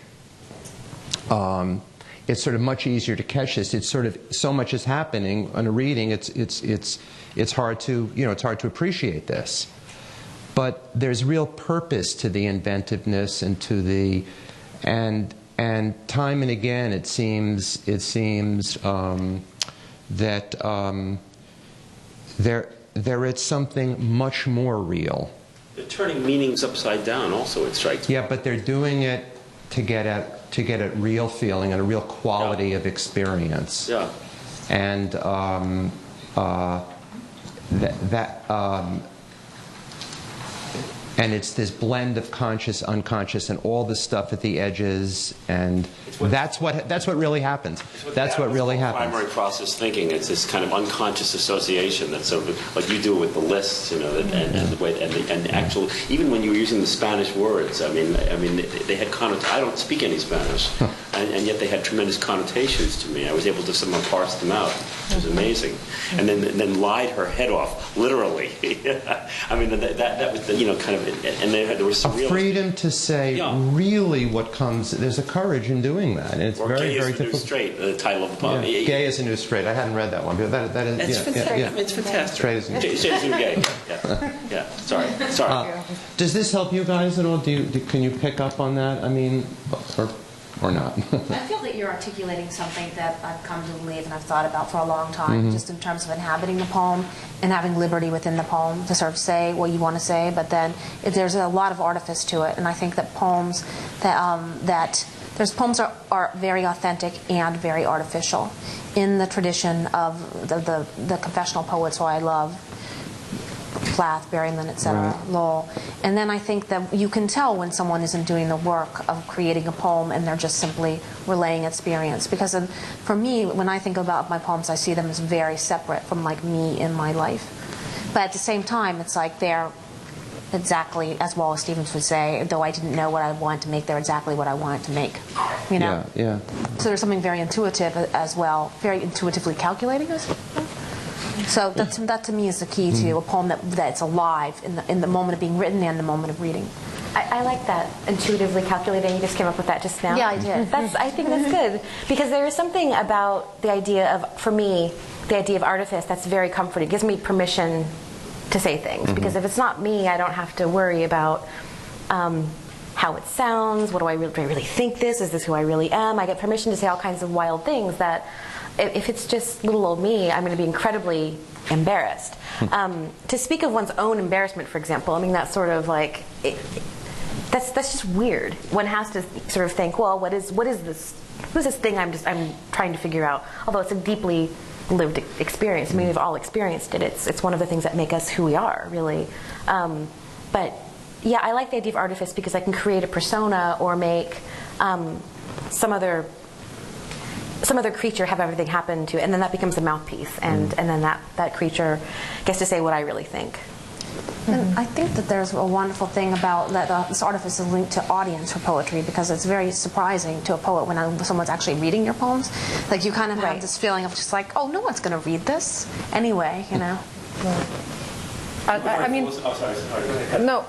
It's sort of much easier to catch this. It's sort of so much is happening on a reading. It's hard to it's hard to appreciate this, but there's real purpose to the inventiveness and to the and time and again it seems that there is something much more real. They're turning meanings upside down also, it strikes me. Yeah, but they're doing it to get at real feeling and a real quality of experience. Yeah. And and it's this blend of conscious, unconscious, and all the stuff at the edges, and that's what really happens. That's what really happens. Primary process thinking. It's this kind of unconscious association that's sort of like you do with the lists, and the way and actual. Even when you were using the Spanish words, I mean, they had connotations. I don't speak any Spanish, and yet they had tremendous connotations to me. I was able to somehow parse them out. It was amazing. And then lied her head off, literally. I mean, that was the, kind of. And there was some a freedom to say really what comes. There's a courage in doing that, and it's very, very difficult. New Straight, the title of the poem. Yeah. Gay is a New Straight. I hadn't read that one, but that is. It's fantastic. Yeah. It's fantastic. Straight is a New Straight. Straight is a Gay. Yeah. Sorry. Does this help you guys at all? Can you pick up on that? I mean, or or not. I feel that you're articulating something that I've come to believe and I've thought about for a long time, just in terms of inhabiting the poem and having liberty within the poem to sort of say what you want to say, but then there's a lot of artifice to it, and I think that poems poems are very authentic and very artificial in the tradition of the confessional poets who I love, Plath, Berryman, etc., Right. Lowell. And then I think that you can tell when someone isn't doing the work of creating a poem and they're just simply relaying experience. Because for me, when I think about my poems, I see them as very separate from like me in my life. But at the same time, it's like they're exactly, as Wallace Stevens would say, though I didn't know what I wanted to make, they're exactly what I wanted to make. You know? Yeah. So there's something very intuitive as well, very intuitively calculating us. So that to me is the key to a poem that's alive in the moment of being written and the moment of reading. I like that, intuitively calculating. You just came up with that just now. Yeah, I did. I think that's good, because there is something about the idea of, for me, the idea of artifice that's very comforting. It gives me permission to say things, because if it's not me, I don't have to worry about how it sounds. What do I really think this? Is this who I really am? I get permission to say all kinds of wild things that, if it's just little old me, I'm going to be incredibly embarrassed. To speak of one's own embarrassment, for example, I mean, that's sort of like, that's just weird. One has to sort of think, well, what is this? Who's this thing I'm trying to figure out? Although it's a deeply lived experience. I mean, we've all experienced it. It's one of the things that make us who we are, really. But yeah, I like the idea of artifice because I can create a persona or make some other creature have everything happen to it, and then that becomes a mouthpiece, and then that creature gets to say what I really think. And I think that there's a wonderful thing about that this artifice is linked to audience for poetry, because it's very surprising to a poet when someone's actually reading your poems. Like, you kind of have this feeling of just like, oh, no one's going to read this anyway, you know. I mean, no,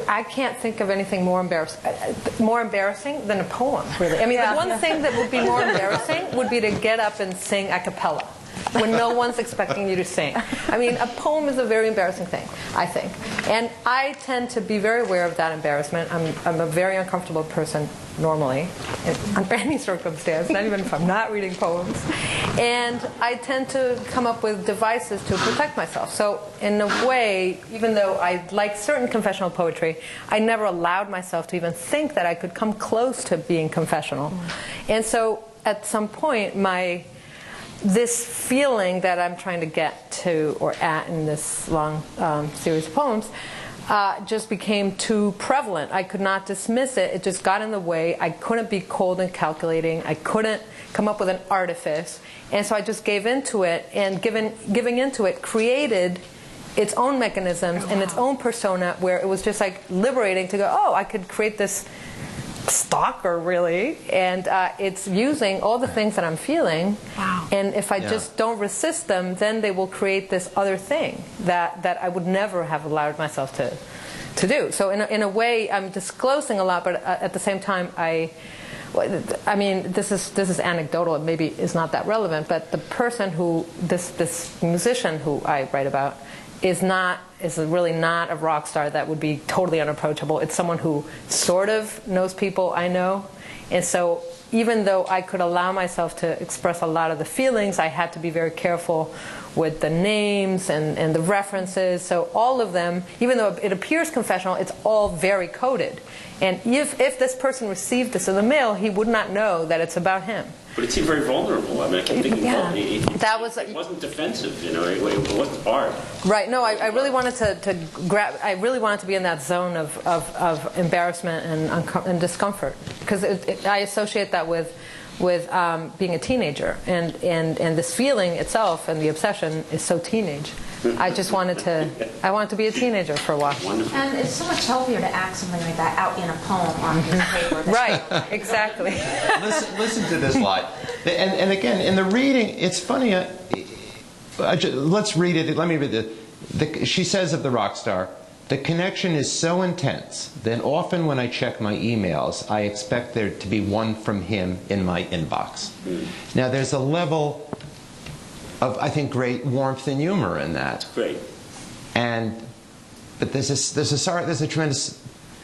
I can't think of anything more embarrassing than a poem, really. I mean, the one thing that would be more embarrassing would be to get up and sing a cappella when no one's expecting you to sing. I mean, a poem is a very embarrassing thing, I think. And I tend to be very aware of that embarrassment. I'm a very uncomfortable person normally, under any circumstance, not even if I'm not reading poems. And I tend to come up with devices to protect myself. So in a way, even though I like certain confessional poetry, I never allowed myself to even think that I could come close to being confessional. And so at some point, this feeling that I'm trying to get to or at in this long series of poems just became too prevalent. I could not dismiss it. It just got in the way. I couldn't be cold and calculating. I couldn't come up with an artifice. And so I just gave into it, and giving into it created its own mechanisms and its own persona, where it was just like liberating to go, oh, I could create this stalker, really, and it's using all the things that I'm feeling. Wow. And if I just don't resist them, then they will create this other thing that I would never have allowed myself to do. So in a way, I'm disclosing a lot, but at the same time, I mean, this is anecdotal. It maybe is not that relevant, but the person who this musician who I write about is really not a rock star that would be totally unapproachable. It's someone who sort of knows people I know. And so even though I could allow myself to express a lot of the feelings, I had to be very careful with the names and the references. So all of them, even though it appears confessional, it's all very coded. And if this person received this in the mail, he would not know that it's about him. But it seemed very vulnerable. I mean, I kept thinking, it wasn't defensive, you know, it wasn't hard. Right. No, I really wanted to grab. I really wanted to be in that zone of embarrassment and discomfort, because I associate that with being a teenager, and this feeling itself and the obsession is so teenage. I just wanted to be a teenager for a while. Wonderful. And it's so much healthier to act something like that out in a poem on a piece of paper. Right, exactly. Listen to this line. And again, in the reading, it's funny. Let's read it. Let me read it. She says of the rock star, "The connection is so intense that often when I check my emails, I expect there to be one from him in my inbox." Now, there's a level of, I think, great warmth and humor in that. Great. But there's a tremendous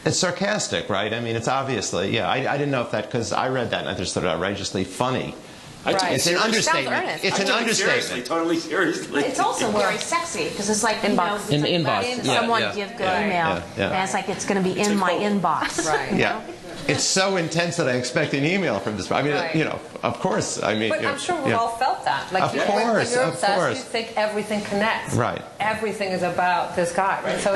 It's sarcastic, right? I mean, it's obviously, yeah. I didn't know if that, because I read that and I just thought it outrageously funny. It's an understatement. It's an understatement. Totally seriously. It's also very sexy because it's like Inbox. you know, In inbox. someone Yeah, give good yeah, email, yeah. and it's like it's going to be in my inbox. Right. Yeah. It's so intense that I expect an email from this. I mean, Right. you know, of course. I mean, But you know, I'm sure we've yeah. all felt that. Like, Of when course, you're of obsessed, course. you think everything connects. Right. Everything is about this guy, right? So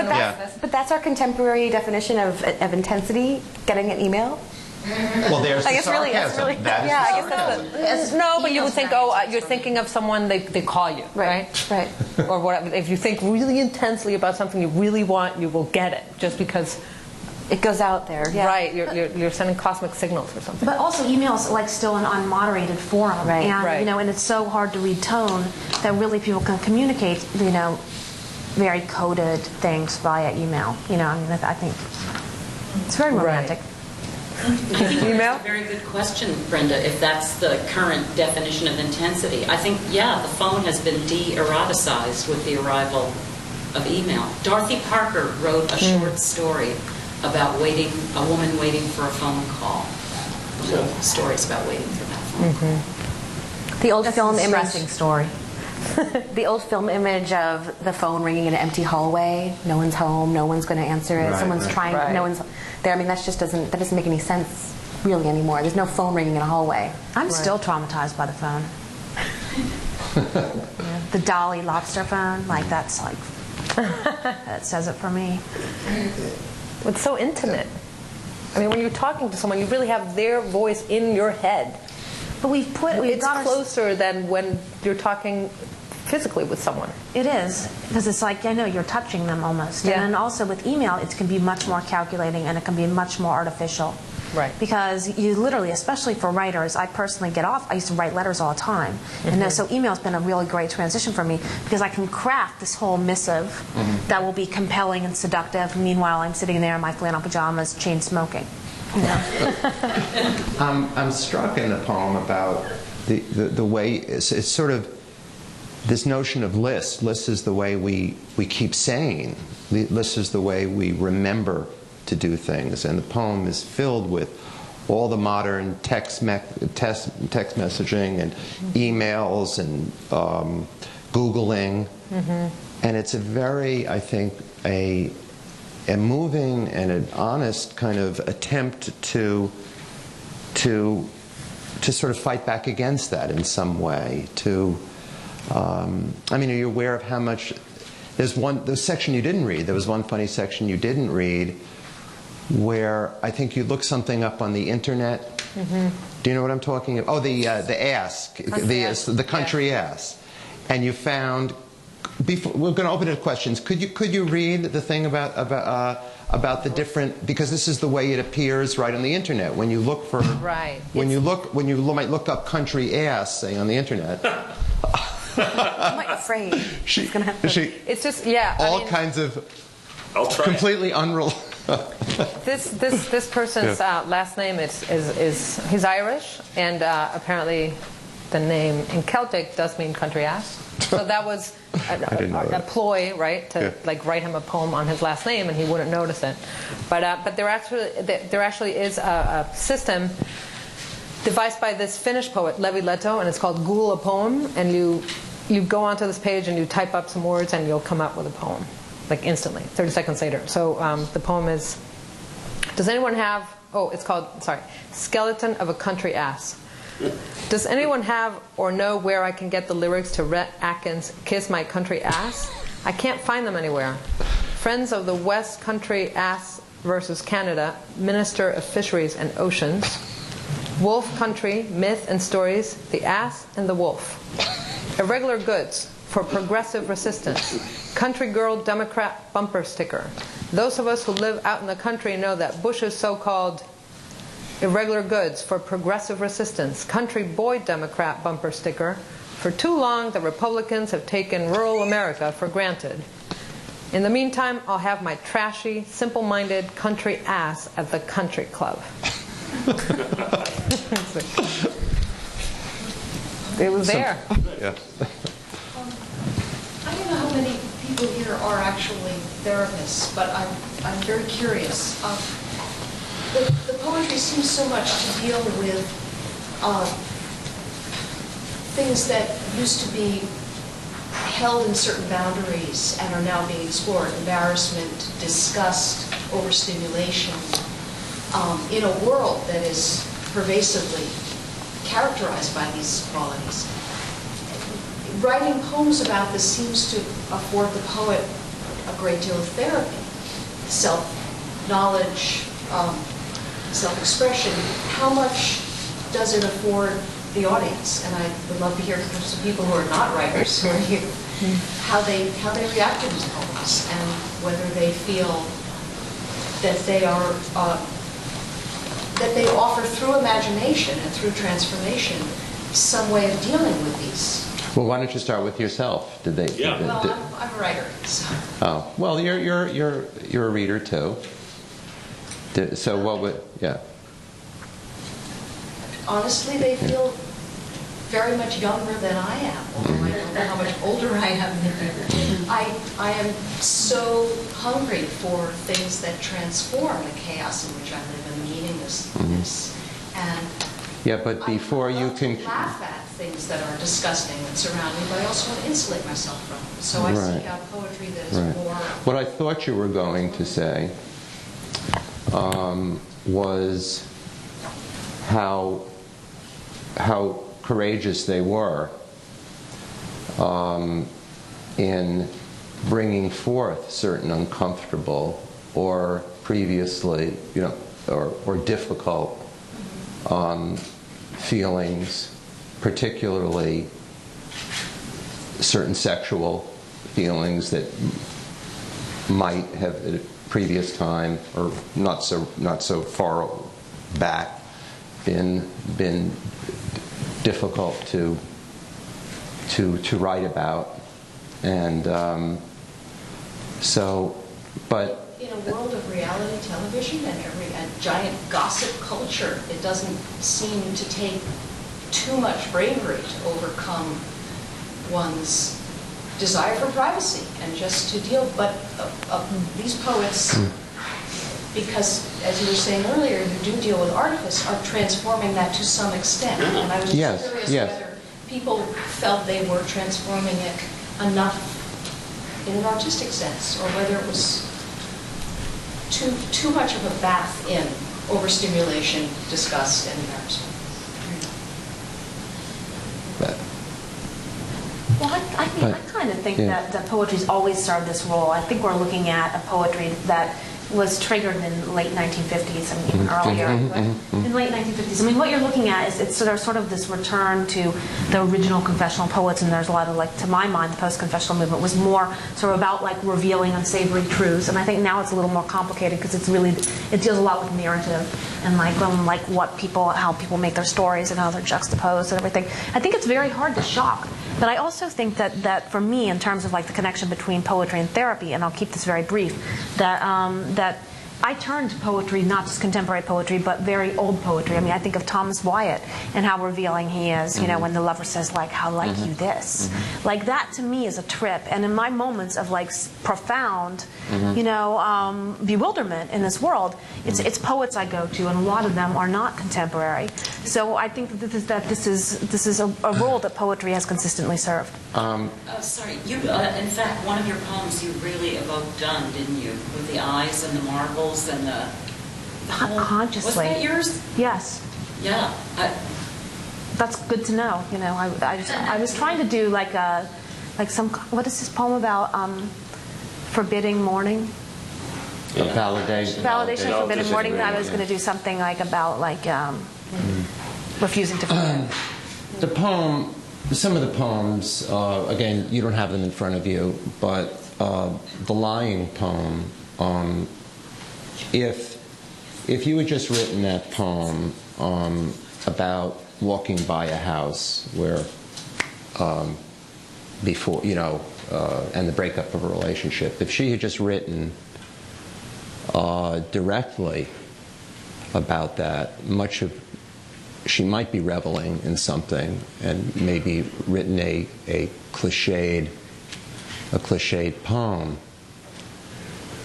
But that's our contemporary definition of intensity, getting an email. Well, there's Like, the it's really- it's sarcasm. really- That is yeah, the I guess that's sarcasm. no, but you would Email's think, very oh, intense you're for thinking of someone, they call you, right? Right. Or whatever. If you think really intensely about something you really want, you will get it, just because, It goes out there. Yeah. right, you're sending cosmic signals or something. But also, email's like still an unmoderated forum, Right. and Right. you know, and it's so hard to read tone that really people can communicate, you know, very coded things via email. You know, I mean, I think it's very romantic. I think Email? that's a very good question, Brenda, if that's the current definition of intensity. I think, yeah, the phone has been de-eroticized with the arrival of email. Dorothy Parker wrote a short story about a woman waiting for a phone call. Little stories about waiting for that phone call. The old That's film a image. distressing story. The old film image of the phone ringing in an empty hallway. No one's home. No one's going to answer it. Right, Someone's right. trying. Right. No one's there. I mean, that doesn't make any sense really anymore. There's no phone ringing in a hallway. I'm still traumatized by the phone. Yeah, the Dolly lobster phone, like that's like that says it for me. It's so intimate. I mean, when you're talking to someone, you really have their voice in your head. But we've It's got closer than when you're talking physically with someone. It is, because it's like, I know, you're touching them almost. Yeah. And then also with email, it can be much more calculating and it can be much more artificial. Right. Because you literally, especially for writers, I personally get off, I used to write letters all the time. And then, so email's been a really great transition for me because I can craft this whole missive that will be compelling and seductive. Meanwhile, I'm sitting there in my flannel pajamas, chain smoking. You know? I'm struck in the poem about the way it's sort of this notion of lists. Lists is the way we keep saying. Lists is the way we remember to do things. And the poem is filled with all the modern text messaging and emails and Googling. And it's a very, I think, a moving and an honest kind of attempt to sort of fight back against that in some way. I mean, are you aware of how much? There's section you didn't read. There was one funny section you didn't read, where I think you looked something up on the internet. Do you know what I'm talking about? Oh, the ask, the country ask, and you found. Before, we're going to open it to questions. Could you read the thing about the different, because this is the way it appears right on the internet when you look for Right. when you might look up country ass, say, on the internet. I'm like afraid. It's gonna have to. It's just, yeah. All kinds of I'll try. completely unrelated. This person's last name is he's Irish, and apparently the name in Celtic does mean country ass. So that was didn't know a that. ploy, right, to like write him a poem on his last name, and he wouldn't notice it. But there actually is a system devised by this Finnish poet Levi Leto, and it's called Google a Poem, and you go onto this page and you type up some words and you'll come up with a poem, like instantly, 30 seconds later. So the poem is, does anyone have, it's called, Skeleton of a Country Ass. Does anyone have or know where I can get the lyrics to Rhett Atkins' Kiss My Country Ass? I can't find them anywhere. Friends of the West Country Ass versus Canada, Minister of Fisheries and Oceans. Wolf Country, Myth and Stories, The Ass and the Wolf. Irregular Goods for Progressive Resistance. Country Girl Democrat Bumper Sticker. Those of us who live out in the country know that Bush's so-called Irregular Goods for Progressive Resistance. Country Boy Democrat Bumper Sticker. For too long, the Republicans have taken rural America for granted. In the meantime, I'll have my trashy, simple-minded country ass at the country club. It was there. Yeah. I don't know how many people people here are actually therapists, but I'm very curious. The poetry seems so much to deal with things that used to be held in certain boundaries and are now being explored: embarrassment, disgust, overstimulation, in a world that is pervasively characterized by these qualities. Writing poems about this seems to afford the poet a great deal of therapy, self-knowledge, self-expression. How much does it afford the audience? And I would love to hear from some people who are not writers who are here, how they react to these poems and whether they feel that they are that they offer through imagination and through transformation some way of dealing with these. Well, why don't you start with yourself? Did they? Yeah. Well, I'm a writer, so. Oh, well, you're a reader too. So what would? Yeah. Honestly, they feel very much younger than I am, although I don't know how much older I am than them. I am so hungry for things that transform the chaos in which I live and the meaninglessness. And yeah, but before you can laugh at things that are disgusting that surround me, but I also want to insulate myself from them. So I seek out poetry that is more. What I thought you were going to say was how courageous they were in bringing forth certain uncomfortable or previously, or difficult feelings, particularly certain sexual feelings that might have at a previous time or not so far back been difficult to write about, and but in a world of reality television and giant gossip culture, it doesn't seem to take too much bravery to overcome one's desire for privacy and just to deal. But these poets, because as you were saying earlier, you do deal with artifice, are transforming that to some extent. And I was just curious whether people felt they were transforming it enough in an artistic sense, or whether it was too much of a bath in overstimulation, disgust, and embarrassment. Well, I kind of think that poetry's always served this role. I think we're looking at a poetry that was triggered in the late 1950s, I mean, even earlier. In the late 1950s. I mean, what you're looking at is it's sort of this return to the original confessional poets, and there's a lot of, like, to my mind, the post-confessional movement was more sort of about, like, revealing unsavory truths, and I think now it's a little more complicated because it deals a lot with narrative and, like how people make their stories and how they're juxtaposed and everything. I think it's very hard to shock. But I also think that for me, in terms of like the connection between poetry and therapy, and I'll keep this very brief, that I turned to poetry, not just contemporary poetry, but very old poetry. I mean, I think of Thomas Wyatt and how revealing he is, when the lover says, like, how like you this. Like, that to me is a trip. And in my moments of, like, profound, bewilderment in this world, it's poets I go to, and a lot of them are not contemporary. So I think that this is a role that poetry has consistently served. Sorry, you. In fact, one of your poems you really evoked Donne, didn't you? With the eyes and the marbles and the whole, consciously. Was that yours? Yes. Yeah. That's good to know. I was trying to do like some, what is this poem about? Forbidding mourning. Validation of forbidden mourning. I was going to do something like about like refusing to forgive. The poem. Some of the poems, again, you don't have them in front of you, but the lying poem, if you had just written that poem about walking by a house where, before, and the breakup of a relationship, if she had just written directly about that, she might be reveling in something and maybe written a cliched a cliched poem.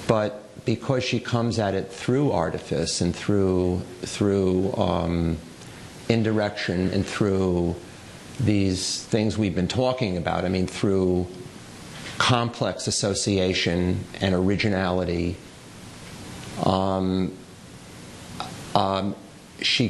But because she comes at it through artifice and through indirection and through these things we've been talking about, I mean, through complex association and originality, she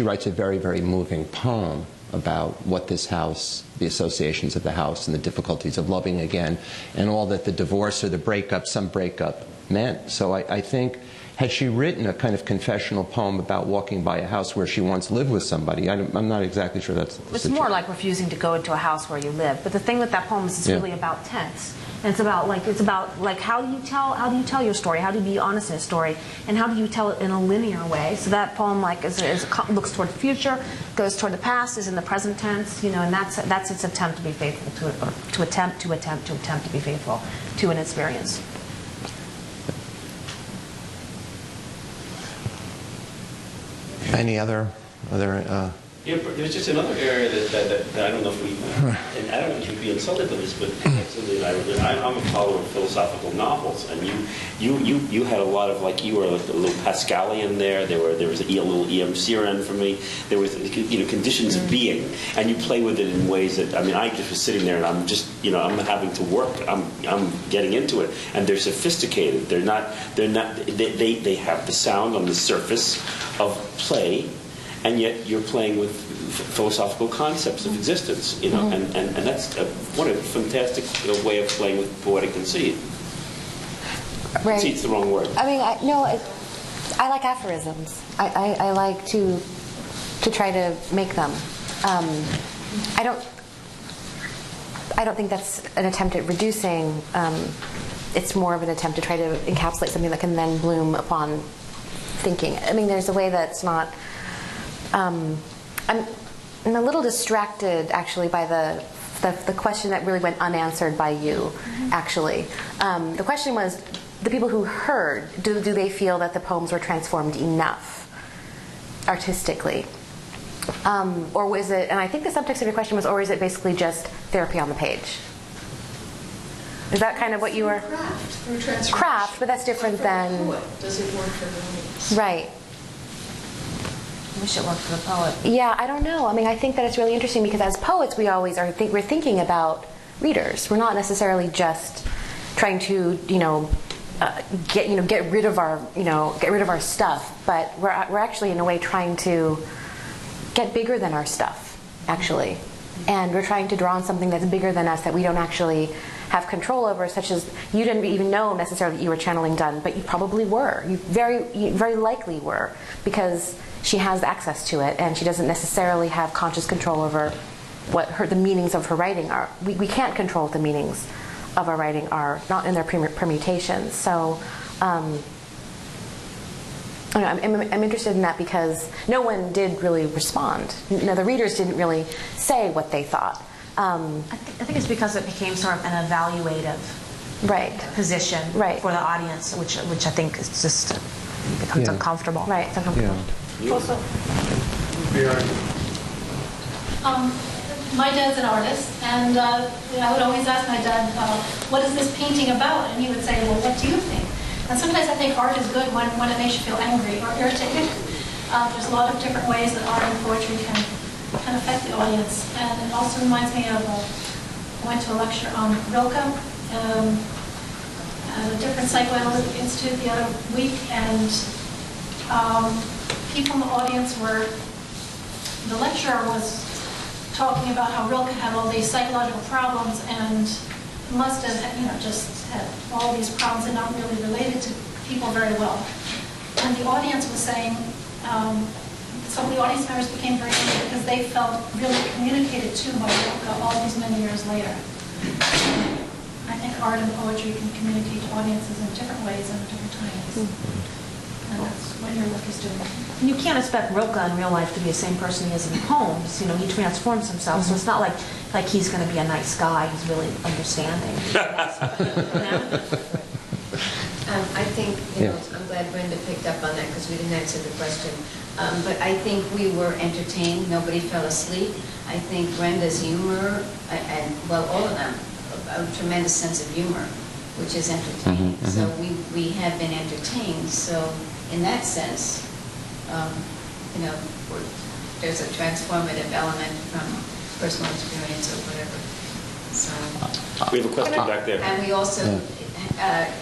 writes a very, very moving poem about what this house, the associations of the house and the difficulties of loving again, and all that the divorce or the breakup, some breakup, meant. So I think, had she written a kind of confessional poem about walking by a house where she once lived with somebody, I'm not exactly sure that's the It's situation. more like refusing to go into a house where you live. But the thing with that poem is it's really about tense. And it's about how do you tell your story? How do you be honest in a story? And how do you tell it in a linear way? So that poem looks toward the future, goes toward the past, is in the present tense, and that's its attempt to be faithful to it, or to attempt to be faithful to an experience. Any other? Yeah, but there's just another area that I don't know if we, and I don't know if you'd be insulted by this, but absolutely, I'm a follower of philosophical novels, and you had a lot of, like, you were like a little Pascalian there. There was a little E.M. Ceran for me. There was conditions of being, and you play with it in ways that, I mean, I just was sitting there and I'm just I'm having to work. I'm getting into it, and they're sophisticated. They have the sound on the surface of play. And yet you're playing with philosophical concepts of existence, and that's what a fantastic way of playing with poetic conceit. Right. Conceit's the wrong word. I mean, I like aphorisms. I like to try to make them. I don't think that's an attempt at reducing. It's more of an attempt to try to encapsulate something that can then bloom upon thinking. I mean, there's a way that's not. I'm a little distracted, actually, by the question that really went unanswered by you, actually. The question was, the people who heard, do they feel that the poems were transformed enough artistically? Or was it, and I think the subtext of your question was, or is it basically just therapy on the page? Is that kind of what you were? Through transformation. Craft, but that's different than... Does it work for the audience? Right. I wish it worked for the poet. Yeah, I don't know. I mean, I think that it's really interesting because as poets, we always are. We're thinking about readers. We're not necessarily just trying to, get rid of our stuff. But we're actually, in a way, trying to get bigger than our stuff, actually. And we're trying to draw on something that's bigger than us that we don't actually have control over, such as you didn't even know necessarily that you were channeling Dunn, but you probably were. You very likely were, because she has access to it, and she doesn't necessarily have conscious control over what the meanings of her writing are. We can't control what the meanings of our writing are, not in their permutations. So I'm interested in that because no one did really respond. The readers didn't really say what they thought. I think it's because it became sort of an evaluative position for the audience, which I think is just becomes uncomfortable. Right, it's uncomfortable. Yeah. Also, my dad's an artist, and I would always ask my dad, what is this painting about? And he would say, well, what do you think? And sometimes I think art is good when it makes you feel angry or irritated. There's a lot of different ways that art and poetry can affect the audience. And it also reminds me of, I went to a lecture on Rilke at a different psychoanalytic institute the other week, and people in the audience the lecturer was talking about how Rilke had all these psychological problems and must have, just had all these problems and not really related to people very well. And the audience was saying, some of the audience members became very angry because they felt really communicated to by Rilke all these many years later. I think art and poetry can communicate to audiences in different ways and at different times. And that's what your work is doing. And you can't expect Rilke in real life to be the same person he is in poems. He transforms himself, so it's not like he's going to be a nice guy. He's really understanding. I think, I'm glad Brenda picked up on that because we didn't answer the question. But I think we were entertained. Nobody fell asleep. I think Brenda's humor, and all of them, a tremendous sense of humor, which is entertaining. So we have been entertained. So in that sense, you know, there's a transformative element from personal experience or whatever. So We have a question back there. and we also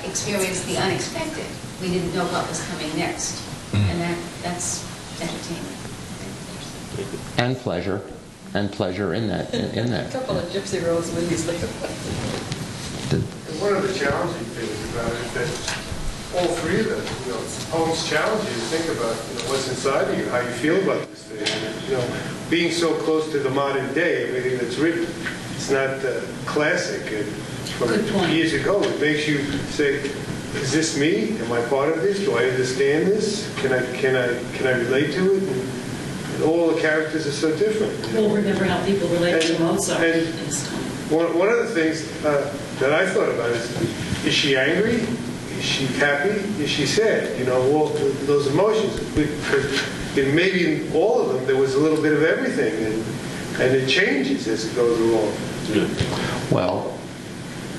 experienced the unexpected. We didn't know what was coming next, and that's entertainment. And pleasure in that. A couple of gypsy rolls with these later. One of the challenging things about it is that all three of them, you know, poems challenge you to think about, you know, what's inside of you, how you feel about this thing. And, you know, being so close to the modern day, everything that's written, it's not classic. And from years ago, it makes you say, is this me? Am I part of this? Do I understand this? Can I relate to it? And all the characters are so different. We'll remember how people relate to Mozart in this time. One of the things that I thought about is she angry? Is she happy? Is she sad? You know, all those emotions. Because maybe in all of them there was a little bit of everything, and it changes as it goes along. Well,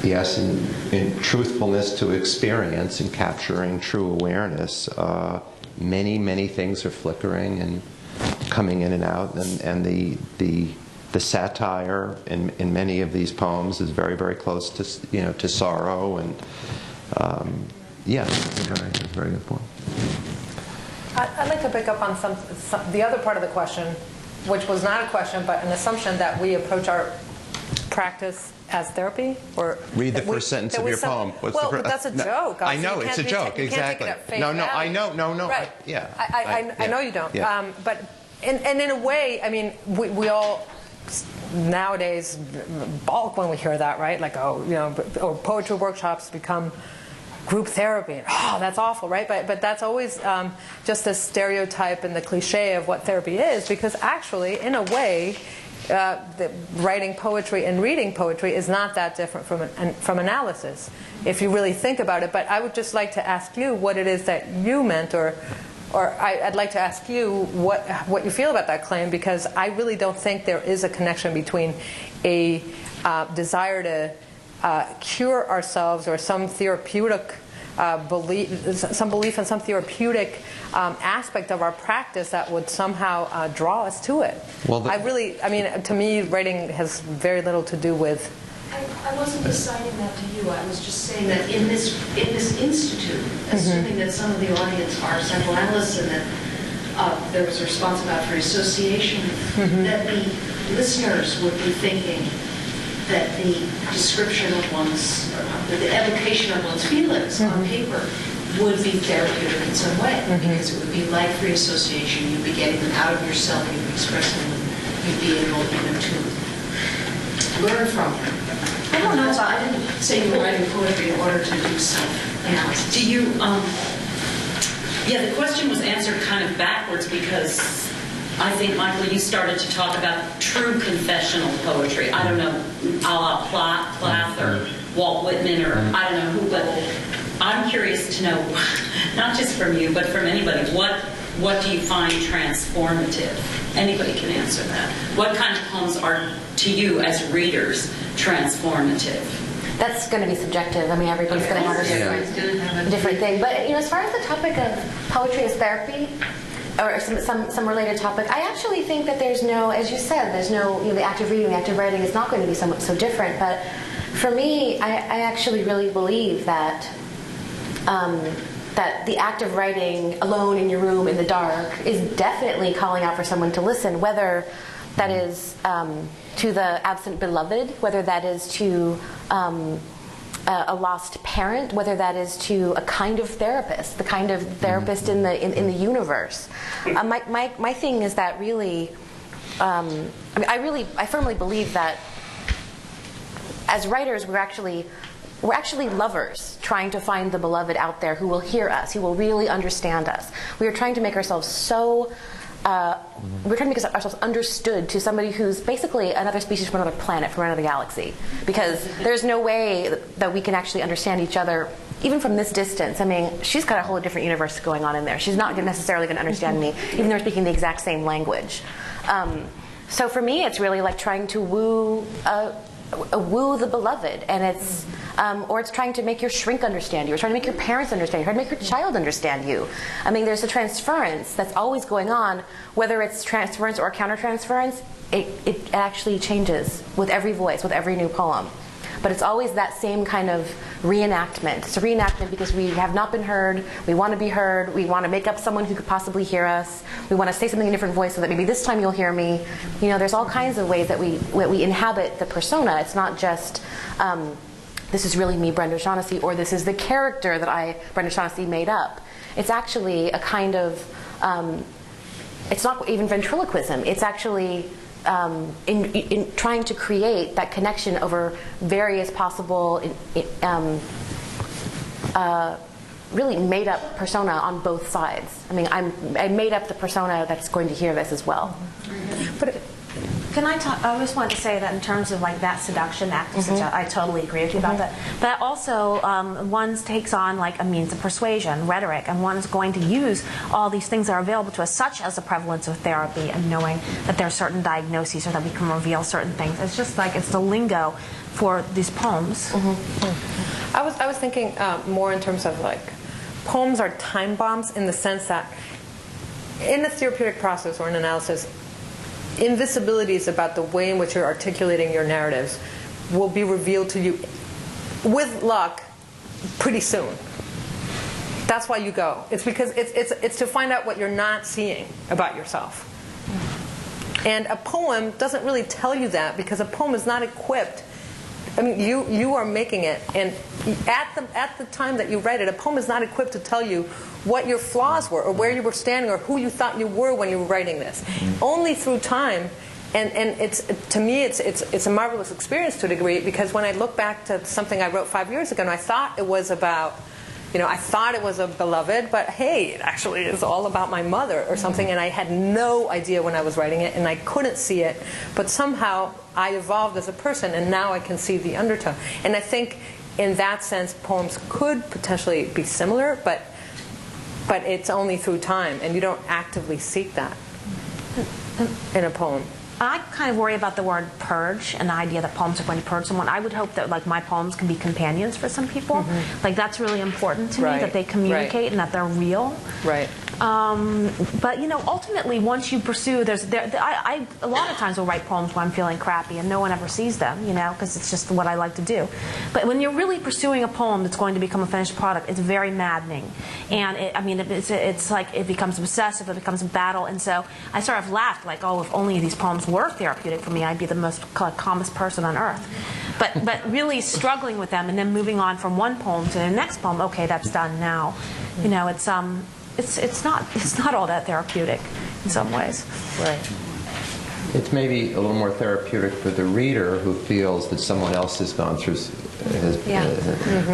yes, in truthfulness to experience and capturing true awareness, many things are flickering and coming in and out, and the satire in many of these poems is very close to, you know, to sorrow, and yeah, that's a very good point. I'd like to pick up on the other part of the question, which was not a question but an assumption that we approach our practice as therapy, or read the first sentence of your poem. Well, that's a joke. I know it's a joke. Exactly. No, I know. No. Right. I know you don't. Yeah. But in a way, I mean, we all nowadays balk when we hear that, right? Like, oh, you know, or poetry workshops become group therapy. Oh, that's awful, right? But that's always just a stereotype and the cliche of what therapy is, because actually, in a way, writing poetry and reading poetry is not that different from analysis, if you really think about it. But I would just like to ask you what it is that you meant, or I'd like to ask you what you feel about that claim, because I really don't think there is a connection between a desire to cure ourselves, or some therapeutic belief in some therapeutic aspect of our practice that would somehow draw us to it. Well, I mean, to me, writing has very little to do with. I wasn't deciding that to you. I was just saying that in this institute, assuming that some of the audience are psychoanalysts and that there was a response about free association, that the listeners would be thinking that the description of the evocation of one's feelings on paper would be therapeutic in some way, because it would be like free association. You'd be getting them out of yourself, you'd be expressing them, you'd be able to learn from them. I don't know, I didn't say you were writing poetry in order to do self-analysis. Do you, yeah, the question was answered kind of backwards, because I think, Michael, you started to talk about true confessional poetry. I don't know, a la Plath or Walt Whitman, or I don't know who, but I'm curious to know, not just from you, but from anybody, what do you find transformative? Anybody can answer that. What kind of poems are, to you as readers, transformative? That's going to be subjective. I mean, everybody's going to have a different thing. But, you know, as far as the topic of poetry as therapy, or some related topic, I actually think that there's no, as you said, there's no, you know, the act of reading, the act of writing is not going to be so different. But for me, I actually really believe that that the act of writing alone in your room in the dark is definitely calling out for someone to listen, whether that is to the absent beloved, whether that is to a lost parent, whether that is to a kind of therapist, the kind of therapist in the universe. My thing is that really, I mean, I firmly believe that as writers, we're actually lovers trying to find the beloved out there who will hear us, who will really understand us. We are trying to make ourselves so. We're trying to make ourselves understood to somebody who's basically another species from another planet, from another galaxy. Because there's no way that we can actually understand each other, even from this distance. I mean, she's got a whole different universe going on in there. She's not necessarily going to understand me, even though we're speaking the exact same language. So for me, it's really like trying to woo woo the beloved, and it's or it's trying to make your shrink understand you, or trying to make your parents understand you, trying to make your child understand you. I mean, there's a transference that's always going on, whether it's transference or countertransference. It actually changes with every voice, with every new poem. But it's always that same kind of reenactment. It's a reenactment because we have not been heard, we want to be heard, we want to make up someone who could possibly hear us, we want to say something in a different voice so that maybe this time you'll hear me. You know, there's all kinds of ways that we inhabit the persona. It's not just, this is really me, Brenda Shaughnessy, or this is the character that Brenda Shaughnessy, made up. It's actually a kind of, it's not even ventriloquism, it's actually in trying to create that connection over various possible really made up persona on both sides. I mean, I made up the persona that's going to hear this as well. But can I talk? I just wanted to say that in terms of like that seduction act, I totally agree with you about that. But also, one takes on like a means of persuasion, rhetoric, and one is going to use all these things that are available to us, such as the prevalence of therapy and knowing that there are certain diagnoses or that we can reveal certain things. It's just like it's the lingo for these poems. I was thinking more in terms of like poems are time bombs in the sense that in the therapeutic process or an analysis, invisibilities about the way in which you're articulating your narratives will be revealed to you, with luck, pretty soon. That's why you go. It's because it's to find out what you're not seeing about yourself. And a poem doesn't really tell you that, because a poem is not equipped. I mean, you are making it, and at the time that you write it, a poem is not equipped to tell you what your flaws were, or where you were standing, or who you thought you were when you were writing this. Only through time, and it's, to me, it's a marvelous experience to a degree, because when I look back to something I wrote 5 years ago, and I thought it was about, I thought it was a beloved, but hey, it actually is all about my mother or something, and I had no idea when I was writing it, and I couldn't see it, but somehow I evolved as a person, and now I can see the undertone. And I think in that sense, poems could potentially be similar, but it's only through time, and you don't actively seek that in a poem. I kind of worry about the word purge and the idea that poems are going to purge someone. I would hope that like my poems can be companions for some people. Like that's really important to me, that they communicate and that they're real. Right. But ultimately, once you pursue, I a lot of times will write poems when I'm feeling crappy, and no one ever sees them, because it's just what I like to do. But when you're really pursuing a poem that's going to become a finished product, it's very maddening, and it's like it becomes obsessive, it becomes a battle, and so I sort of laughed like, oh, if only these poems were therapeutic for me, I'd be the most calmest person on earth. But really struggling with them, and then moving on from one poem to the next poem. Okay, that's done now. It's not all that therapeutic in some ways. Right. It's maybe a little more therapeutic for the reader who feels that someone else has gone through.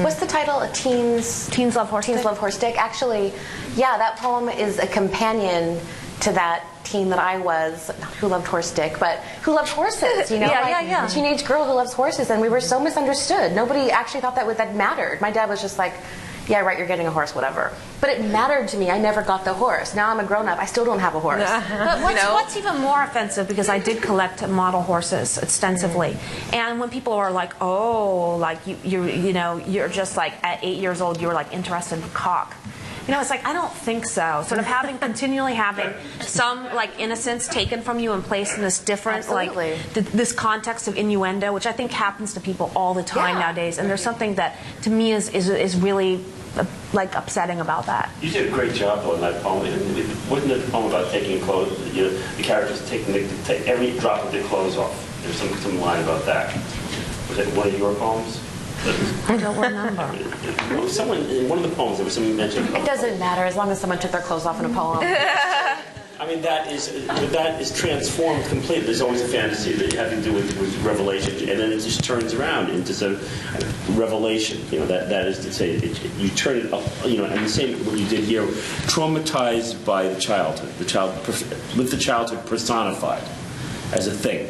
What's the title? Teens Love Horse Stick? Teens Love Horse Stick. Actually, that poem is a companion to that teen that I was, who loved horse stick, but who loved horses. A teenage girl who loves horses, and we were so misunderstood. Nobody actually thought that mattered. My dad was just like, yeah, right, you're getting a horse, whatever. But it mattered to me. I never got the horse. Now I'm a grown-up. I still don't have a horse. But what's even more offensive, because I did collect model horses extensively, and when people are like, oh, like you're just like at 8 years old, you were like interested in cock. It's like, I don't think so. Sort of continually having some like innocence taken from you and placed in this different, this context of innuendo, which I think happens to people all the time nowadays. And there's something that, to me, is really like upsetting about that. You did a great job though in that poem. Wasn't it a poem about taking clothes? The characters take every drop of their clothes off. There's some line about that. Was it one of your poems? I don't remember. Someone in one of the poems, there was something mentioned. It doesn't matter as long as someone took their clothes off in a poem. I mean, that is transformed completely. There's always a fantasy that you have to do with revelation, and then it just turns around into sort of revelation. That is to say, you turn it up. And the same what you did here, traumatized by the childhood, with the childhood personified as a thing.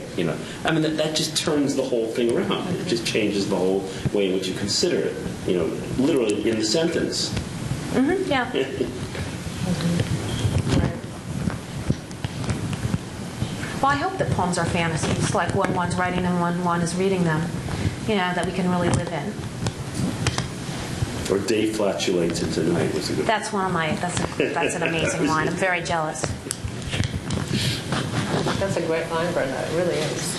I mean, that just turns the whole thing around. It just changes the whole way in which you consider it. Literally in the sentence. Yeah. Well, I hope that poems are fantasies, like when one's writing them, when one is reading them, that we can really live in. Or day flatulates into night was a good. That's one of my, that's an amazing line. I'm very jealous. That's a great line, Brenda. It really is.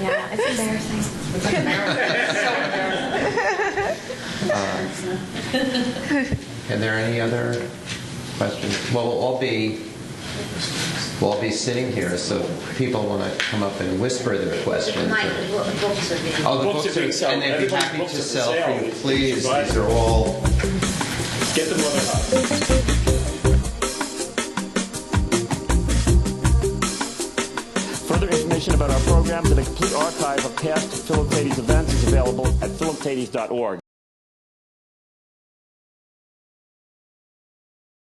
Yeah, it's embarrassing. Are there any other questions? Well, we'll all be sitting here, so if people want to come up and whisper their questions. Mike, the books are being... Oh, the books are, and they'd be happy to sell for you. Please, these are all... Get them on the hot. Further information about our programs and a complete archive of past Philoctates events is available at philoctates.org.